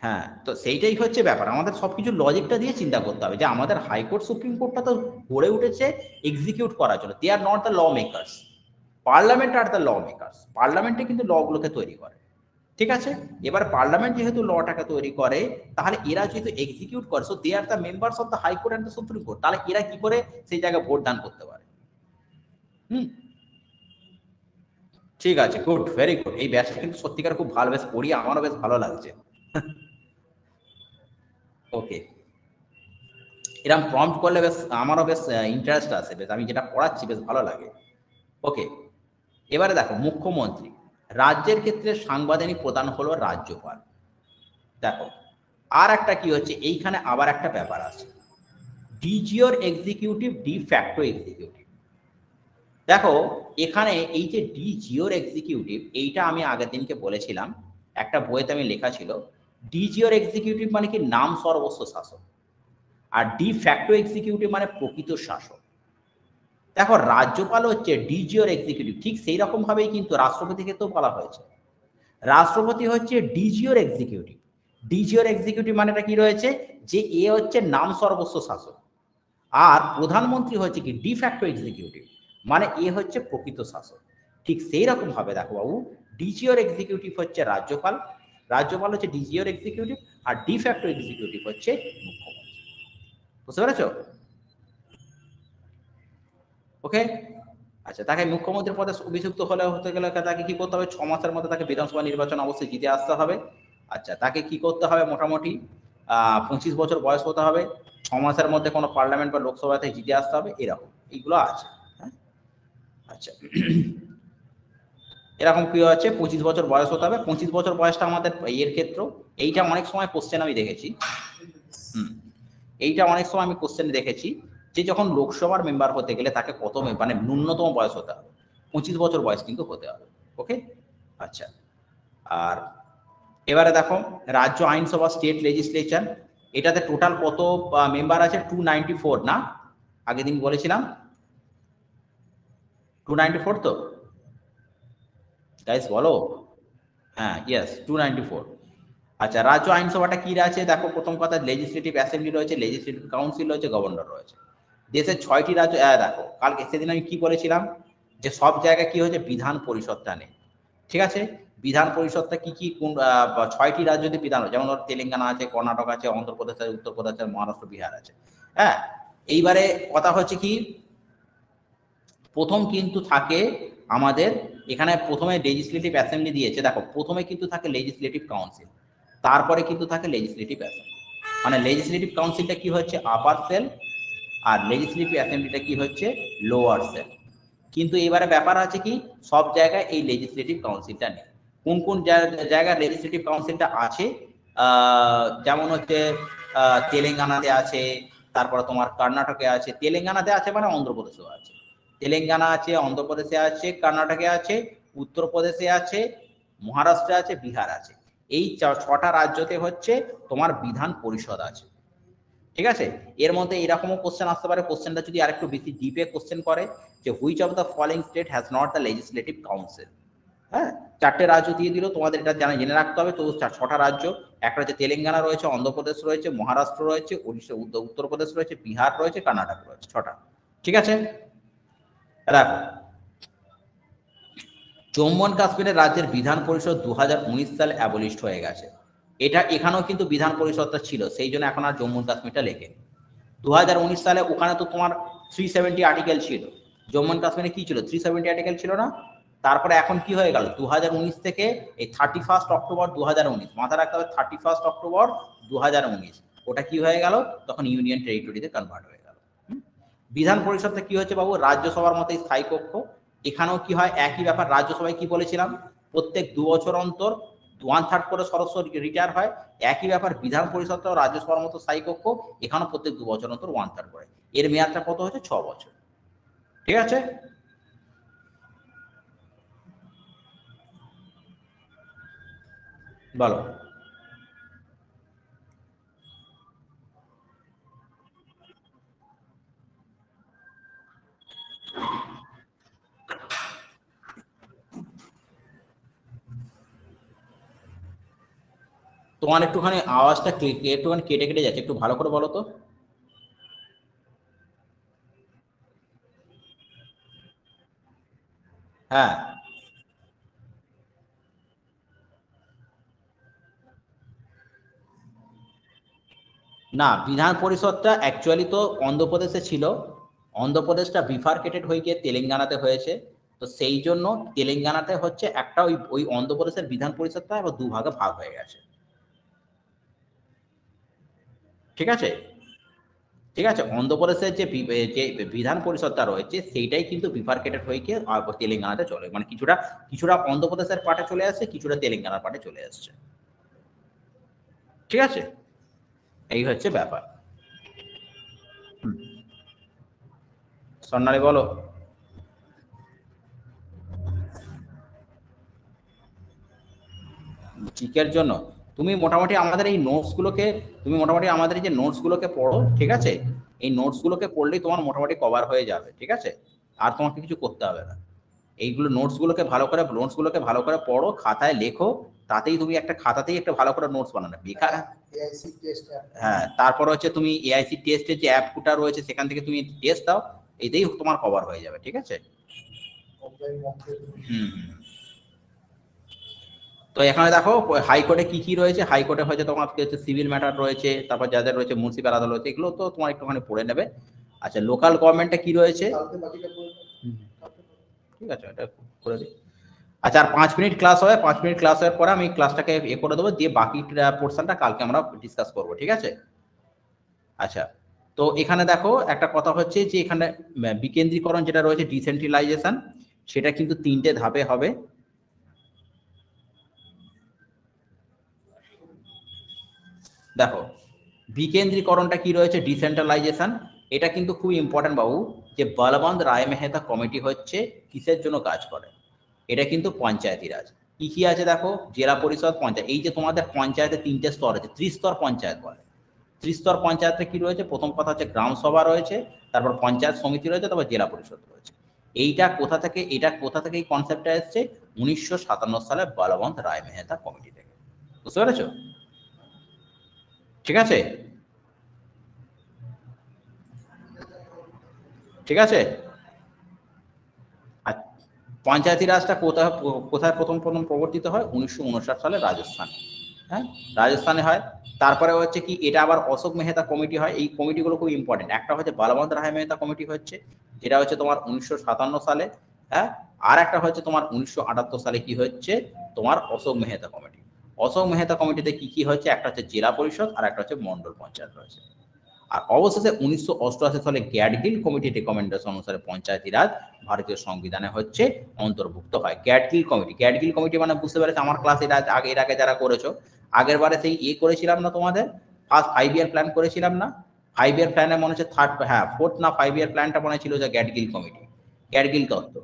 হ্যাঁ, তো সেইটাই হচ্ছে ব্যাপার, আমাদের সবকিছু লজিকটা দিয়ে চিন্তা করতে হবে, যে আমাদের হাইকোর্ট সুপ্রিম কোর্টটা তো গড়ে উঠেছে এক্সিকিউট করার জন্য, they are not the law makers. Parliament are the law makers, পার্লামেন্টে কিন্তু লগুলোকে তৈরি করে। ঠিক আছে, এবার পার্লামেন্ট যেহেতু লটাকে তৈরি করে, তাহলে এরা যেহেতু এক্সিকিউট করে, so they are the members of the high court and the supreme court, তাহলে এরা কি করে সেই জায়গায় ভোট দান করতে পারে? হুম। ঠিক আছে, গুড, ভেরি গুড। এই ব্যাচটা কিন্তু সত্যিকার খুব ভালো, বেশ পড়ি, আমারও বেশ ভালো লাগছে। ওকে, এরকম প্রম্পট করলে বেশ আমারও বেশ ইন্টারেস্ট আছে, বেশ আমি যেটা পড়াচ্ছি বেশ ভালো লাগে। ওকে, এবারে দেখো মুখ্যমন্ত্রী, রাজ্যের ক্ষেত্রে সাংবিধানিক প্রধান হলো রাজ্যপাল। দেখো আর একটা কি হচ্ছে, এইখানে আবার একটা ব্যাপার আছে, ডিজিওর এক্সিকিউটিভ, ডি ফ্যাক্টো এক্সিকিউটিভ। দেখো এখানে এই যে ডি জিওর এক্সিকিউটিভ, এইটা আমি আগের দিনকে বলেছিলাম, একটা বইতে আমি লেখা ছিল, ডি জিওর এক্সিকিউটিভ মানে কি, নাম সর্বস্ব শাসক। আর ডি ফ্যাক্টো এক্সিকিউটিভ মানে প্রকৃত শাসক। দেখো রাজ্যপাল হচ্ছে ডিজিওর এক্সিকিউটিভ, ঠিক সেই রকম ভাবেই কিন্তু রাষ্ট্রপতিকে তো বলা হয়েছে, রাষ্ট্রপতি হচ্ছে ডিজিওর এক্সিকিউটিভ। ডিজিওর এক্সিকিউটিভ মানেটা কি রয়েছে, যে এ হচ্ছে নাম সর্বস্ব শাসক। আর প্রধানমন্ত্রী হচ্ছে কি ডিফ্যাক্টো এক্সিকিউটিভ, মানে এ হচ্ছে প্রকৃত শাসক। ঠিক সেই রকম ভাবে দেখো বাবু, ডিজিওর এক্সিকিউটিভ হচ্ছে রাজ্যপাল, রাজ্যপাল হচ্ছে ডিজিওর এক্সিকিউটিভ, আর ডিফ্যাক্টো এক্সিকিউটিভ হচ্ছে মুখ্যমন্ত্রী। বুঝতে পেরেছো? ওকে, আচ্ছা, তাকে মুখ্যমন্ত্রীর পদে অভিযুক্ত হলে হতে গেলে তাকে কি করতে হবে, 6 মাসের মধ্যে তাকে বিধানসভা নির্বাচন অবশ্যই জিতে আসতে হবে। আচ্ছা, তাকে কি করতে হবে, মোটামুটি 25 বছর বয়স হতে হবে, 6 মাসের মধ্যে কোনো পার্লামেন্ট বা লোকসভাতে জিতে আসতে হবে, এরকম এইগুলো আছে। হ্যাঁ, আচ্ছা, এরকম কি আছে, 25 বছর বয়স হতে হবে। 25 বছর বয়সটা আমাদের এর ক্ষেত্র, এইটা অনেক সময় কোশ্চেন আমি দেখেছি। হুম, এইটা অনেক সময় আমি কোশ্চেনে দেখেছি, যে যখন লোকসভার মেম্বার হতে গেলে তাকে কত মানে ন্যূনতম বয়স হতে হবে, 25 বছর বয়স কিন্তু হতে হবে। ওকে, আচ্ছা। আর এবারে দেখো রাজ্য আইনসভা, স্টেট লেজিসলেচার, এটাতে টোটাল কত মেম্বার আছে? 294 না? আগের দিন বলেছিলাম 294 তো গাইস, বলো। হ্যাঁ, ইয়েস 294। আচ্ছা, রাজ্য আইনসভাটা কি আছে দেখো। প্রথম কথা, লেজিসলেটিভ অ্যাসেম্বলি রয়েছে, লেজিসলেটিভ কাউন্সিল রয়েছে, গভর্নর রয়েছে। দেশের 6টি রাজ্য দেখো, কালকে সেদিন আমি কি বলেছিলাম যে সব জায়গায় কি হয়েছে, বিধান পরিষদটা নেই। ঠিক আছে, বিধান পরিষদটা কি কি কোন 6টি রাজ্যতে বিধান, যেমন ধর তেলেঙ্গানা আছে, কর্ণাটক আছে, অন্ধ্রপ্রদেশ আছে, উত্তরপ্রদেশ আছে, মহারাষ্ট্র, বিহার আছে। হ্যাঁ, এইবারে কথা হচ্ছে কি, প্রথম কিন্তু থাকে আমাদের এখানে, প্রথমে লেজিসলেটিভ অ্যাসেম্বলি দিয়েছে দেখো, প্রথমে কিন্তু থাকে লেজিসলেটিভ কাউন্সিল, তারপরে কিন্তু থাকে লেজিসলেটিভ অ্যাসেম্বলি। মানে লেজিসলেটিভ কাউন্সিলটা কি হচ্ছে, আপার সেল, আর লেজিসলেটিভ অ্যাসেম্বলিটা কি হচ্ছে, লোয়ার সেল। কিন্তু এবারে ব্যাপার আছে কি, সব জায়গায় এই লেজিসলেটিভ কাউন্সিলটা নেই। কোন কোন জায়গায় লেজিসলেটিভ কাউন্সিলটা আছে, যেমন হচ্ছে তেলেঙ্গানাতে আছে, তারপরে তোমার কর্ণাটকে আছে। তেলেঙ্গানাতে আছে মানে অন্ধ্রপ্রদেশেও আছে। তেলেঙ্গানা আছে, অন্ধ্রপ্রদেশে আছে, কর্ণাটকে আছে, উত্তরপ্রদেশে আছে, মহারাষ্ট্রে আছে, বিহার আছে। এই 6টা রাজ্যতে হচ্ছে তোমার বিধান পরিষদ আছে। ঠিক আছে, এর মধ্যে এরকমও কোশ্চেন আসতে পারে, কোশ্চেনটা যদি আরেকটু বেশি ডিপে কোশ্চেন করে, যে which of the following state has not the legislative council. হ্যাঁ, 4টে রাজ্য দিয়ে দিল, তোমাদের এটা জেনে রাখতে হবে। তো 6টা রাজ্য, একটা হচ্ছে তেলেঙ্গানা রয়েছে, অন্ধ্রপ্রদেশ রয়েছে, মহারাষ্ট্র রয়েছে, উড়িষ্যা, উত্তরপ্রদেশ রয়েছে, বিহার রয়েছে, কর্ণাটক রয়েছে। 6টা। ঠিক আছে, রাখো। জম্মু অ্যান্ড কাশ্মীরের রাজ্যের বিধান পরিষদ 2019 সালে অ্যাবলিশড হয়ে গেছে। এটা এখানেও কিন্তু বিধান পরিষদটা ছিল, সেই জন্য এখন আর জম্মু অ্যান্ড কাশ্মীরটা লেখে। 2019 সালে ওখানে তো তোমার 370 আর্টিকেল ছিল, জম্মু অ্যান্ড কাশ্মীরে কি ছিল, 370 আর্টিকেল ছিল না? তারপরে এখন কি হয়ে গেল, 2019 থেকে এই 31 অক্টোবর 2019, মাথা রাখতে হবে 31 অক্টোবর 2019, ওটা কি হয়ে গেল, তখন ইউনিয়ন টেরিটরিতে কনভার্ট হয়ে গেল। বিধান পরিষদটা কি হচ্ছে বাবু, রাজ্যসভার মতোই স্থায়ী কক্ষ। এখানেও কি হয়, একই ব্যাপার। রাজ্যসভায় কি বলেছিলাম, প্রত্যেক 2 বছর অন্তর 1/3 করে সদস্য রিটায়ার হয়। একই ব্যাপার, বিধান পরিষদটাও রাজ্যসভার মতো স্থায়ী কক্ষ, এখানেও প্রত্যেক 2 বছর অন্তর 1/3 করে। এর মেয়াদটা কত হচ্ছে, 6 বছর। ঠিক আছে, বলো। তোমার একটুখানি আওয়াজটা একটুখানি কেটে কেটে যাচ্ছে, একটু ভালো করে বলো তো। হ্যাঁ, না, বিধান পরিষদটা অ্যাকচুয়ালি তো অন্ধ্রপ্রদেশে ছিল, অন্ধ্রপ্রদেশটা বিফার্কেটেড হয়ে গিয়ে তেলেঙ্গানাতে হয়েছে। তো সেই জন্য তেলেঙ্গানাতে হচ্ছে একটা, ওই ওই অন্ধ্রপ্রদেশের বিধান পরিষদটা এবার 2 ভাগে ভাগ হয়ে গেছে। ঠিক আছে, ঠিক আছে, অন্ধ্রপ্রদেশের যে যে বিধান পরিষদটা রয়েছে সেইটাই কিন্তু বিফার্কেটেড হয়ে গিয়ে তেলেঙ্গানাতে চলে, মানে কিছুটা কিছুটা অন্ধ্রপ্রদেশের পার্টে চলে আসছে, কিছুটা তেলেঙ্গানার পার্টে চলে আসছে। ঠিক আছে, এই হচ্ছে ব্যাপার। হুম, স্বর্ণালী বলো। জিকের জন্য তুমি মোটামুটি আমাদের এই যে নোটসগুলোকে পড়ো। ঠিক আছে, এই নোটসগুলোকে পড়লেই তোমার মোটামুটি কভার হয়ে যাবে। ঠিক আছে, আর তোমাকে কিছু করতে হবে না। এইগুলো নোটসগুলোকে ভালো করে পড়ো, খাতায় লেখো। তাতেই তুমি একটা খাতাতেই একটা ভালো করে নোটস বানানো বেকার। হ্যাঁ, তারপর হচ্ছে তুমি এআইসি টেস্টের যে অ্যাপটা রয়েছে সেখান থেকে তুমি টেস্ট দাও, এতেই তোমার কভার হয়ে যাবে। ঠিক আছে, হুম। তো এখানে দেখো হাইকোর্টে কি কি রয়েছে। হাইকোর্টে হচ্ছে তোমার হচ্ছে সিভিল ম্যাটার রয়েছে, তারপর যাদের রয়েছে মুন্সিপাল আদালত রয়েছে, এগুলো তো তোমার একটুখানি পড়ে নেবে। আচ্ছা, লোকাল গভর্নমেন্টে কি রয়েছে, হুম, ঠিক আছে, এটা করে দিই। আচ্ছা, আর 5 মিনিট ক্লাস হবে, 5 মিনিট ক্লাস হওয়ার পরে আমি ক্লাসটাকে করে দেবো, দিয়ে বাকি পোর্শনটা কালকে আমরা ডিসকাস করবো। ঠিক আছে, আচ্ছা। তো এখানে দেখো একটা কথা হচ্ছে যে এখানে বিকেন্দ্রীকরণ যেটা রয়েছে, ডিসেন্ট্রালাইজেশন, সেটা কিন্তু 3টে ধাপে হবে। দেখো, বিকেন্দ্রীকরণটা কি রয়েছে, ডিসেন্ট্রালাইজেশন, এটা কিন্তু খুব ইম্পর্টেন্ট বাবু। যে বলবন্ত রায় মেহতা কমিটি হচ্ছে কিসের জন্য কাজ করে, এটা কিন্তু পঞ্চায়েতি রাজ। কি কি আছে দেখো, জেলা পরিষদ, পঞ্চায়েত। এই যে তোমাদের পঞ্চায়েতে 3টে স্তর আছে, ত্রিস্তর পঞ্চায়েত বলে। ত্রিস্তর পঞ্চায়েতে কি রয়েছে, প্রথম কথা হচ্ছে গ্রাম সভা রয়েছে, তারপর পঞ্চায়েত সমিতি রয়েছে, তারপর জেলা পরিষদ রয়েছে। এটা কোথা থেকে এই কনসেপ্টটা এসছে? 1957 সালে বলবন্ত রায় মেহতা কমিটি থেকে। বুঝতে পেরেছো? ঠিক আছে, ঠিক আছে। আর পঞ্চায়েতি রাজটা কোথায় কোথায় প্রথম প্রথম প্রবর্তিত হয়? 1959 সালে রাজস্থানে। হ্যাঁ, রাজস্থানে হয়। তারপরে হচ্ছে কি, এটা আবার অশোক মেহতা কমিটি হয়। এই কমিটিগুলো খুব ইম্পর্টেন্ট। একটা হচ্ছে বলবন্ত রায় মেহতা কমিটি হচ্ছে, যেটা হচ্ছে তোমার 1957 সালে। হ্যাঁ, আর একটা হচ্ছে তোমার 1978 সালে কি হচ্ছে, তোমার অশোক মেহতা কমিটি। অশোক মেহতা কমিটিতে কি কি হচ্ছে? একটা হচ্ছে জেলা পরিষদ, আর একটা হচ্ছে মন্ডল পঞ্চায়েত রয়েছে। আর অবশেষে 1988 সালে গ্যাডগিল কমিটির রেকমেন্ডেশন অনুসারে পঞ্চায়েতি রাজ ভারতীয় সংবিধানে হচ্ছে অন্তর্ভুক্ত হয়। গ্যাডগিল কমিটি মানে বুঝতে পেরেছো? আমার ক্লাস এর আগে যারা করেছো, আগের বারে সেই করেছিলাম না তোমাদের, ফার্স্ট 5 ইয়ার প্ল্যান করেছিলাম না? 5 ইয়ার প্ল্যানে মনে হচ্ছে ফোর্থ না 5 ইয়ার প্ল্যানটা মনে ছিল যে গ্যাডগিল কমিটি, গ্যাডগিল তত্ত্ব।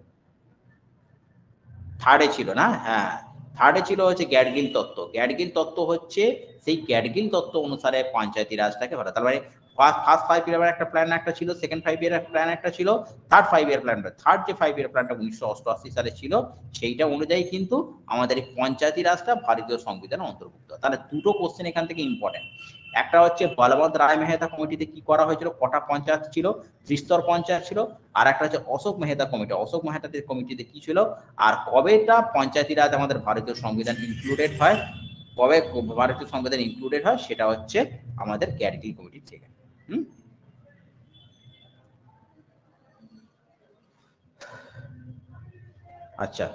থার্ডে ছিল না? হ্যাঁ, থার্ডে ছিল হচ্ছে গ্যাডগিল তত্ত্ব। গ্যাডগিল তত্ত্ব হচ্ছে সেই গ্যাডগিল তত্ত্ব অনুসারে পঞ্চায়েতি রাজটাকে ধরা। তার মানে ফার্স্ট 5 ইয়ার একটা প্ল্যান একটা ছিল, সেকেন্ড 5 ইয়ার প্ল্যান একটা ছিল, থার্ড 5 ইয়ার প্ল্যানটা, থার্ড যে 5 ইয়ার প্ল্যানটা 1988 সালে ছিল, সেইটা অনুযায়ী কিন্তু আমাদের এই পঞ্চায়েতি রাজটা ভারতীয় সংবিধানে অন্তর্ভুক্ত। তাহলে দুটো কোশ্চেন এখান থেকে ইম্পর্টেন্ট। একটা হচ্ছে বলবন্ত রায় মেহতা কমিটিতে কি করা হয়েছিল, কটা পঞ্চায়েত ছিল, ত্রিস্তর পঞ্চায়েত ছিল। আর একটা হচ্ছে অশোক মেহতা কমিটি, অশোক মেহতা কমিটিতে কি ছিল, আর কবেটা পঞ্চায়েতি রাজ আমাদের ভারতীয় সংবিধান ইনক্লুডেড হয়, কবে ভারতীয় সংবিধান ইনক্লুডেড হয়, সেটা হচ্ছে আমাদের গ্যাডগিল কমিটির থেকে। আচ্ছা,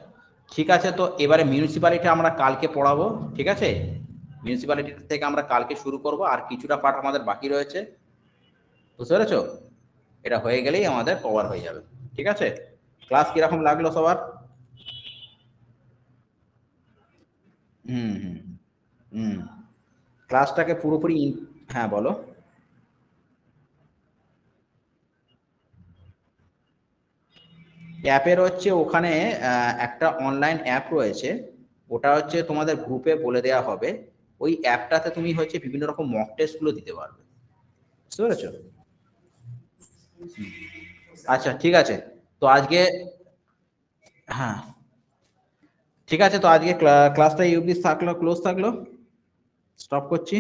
ঠিক আছে। তো এবারে মিউনিসিপ্যালিটি আমরা কালকে পড়াবো, ঠিক আছে? মিউনিসিপ্যালিটি থেকে আমরা কালকে শুরু করব, আর কিছুটা পাঠ আমাদের বাকি রয়েছে। বুঝতে পেরেছো? এটা হয়ে গেলেই আমাদের কভার হয়ে যাবে। ঠিক আছে, ক্লাস কিরকম লাগলো সবার? হুম হুম হুম। ক্লাসটাকে পুরোপুরি হ্যাঁ বলো। অ্যাপের হচ্ছে ওখানে একটা অনলাইন অ্যাপ রয়েছে, ওটা হচ্ছে তোমাদের গ্রুপে বলে দেওয়া হবে। ওই অ্যাপটাতে তুমি হচ্ছে বিভিন্ন রকম মক টেস্টগুলো দিতে পারবে। বুঝতে পেরেছো? আচ্ছা, ঠিক আছে। তো আজকে, হ্যাঁ, ঠিক আছে। তো আজকে ক্লাসটা ইউবি থাকলো, ক্লোজ থাকলো, স্টপ করছি।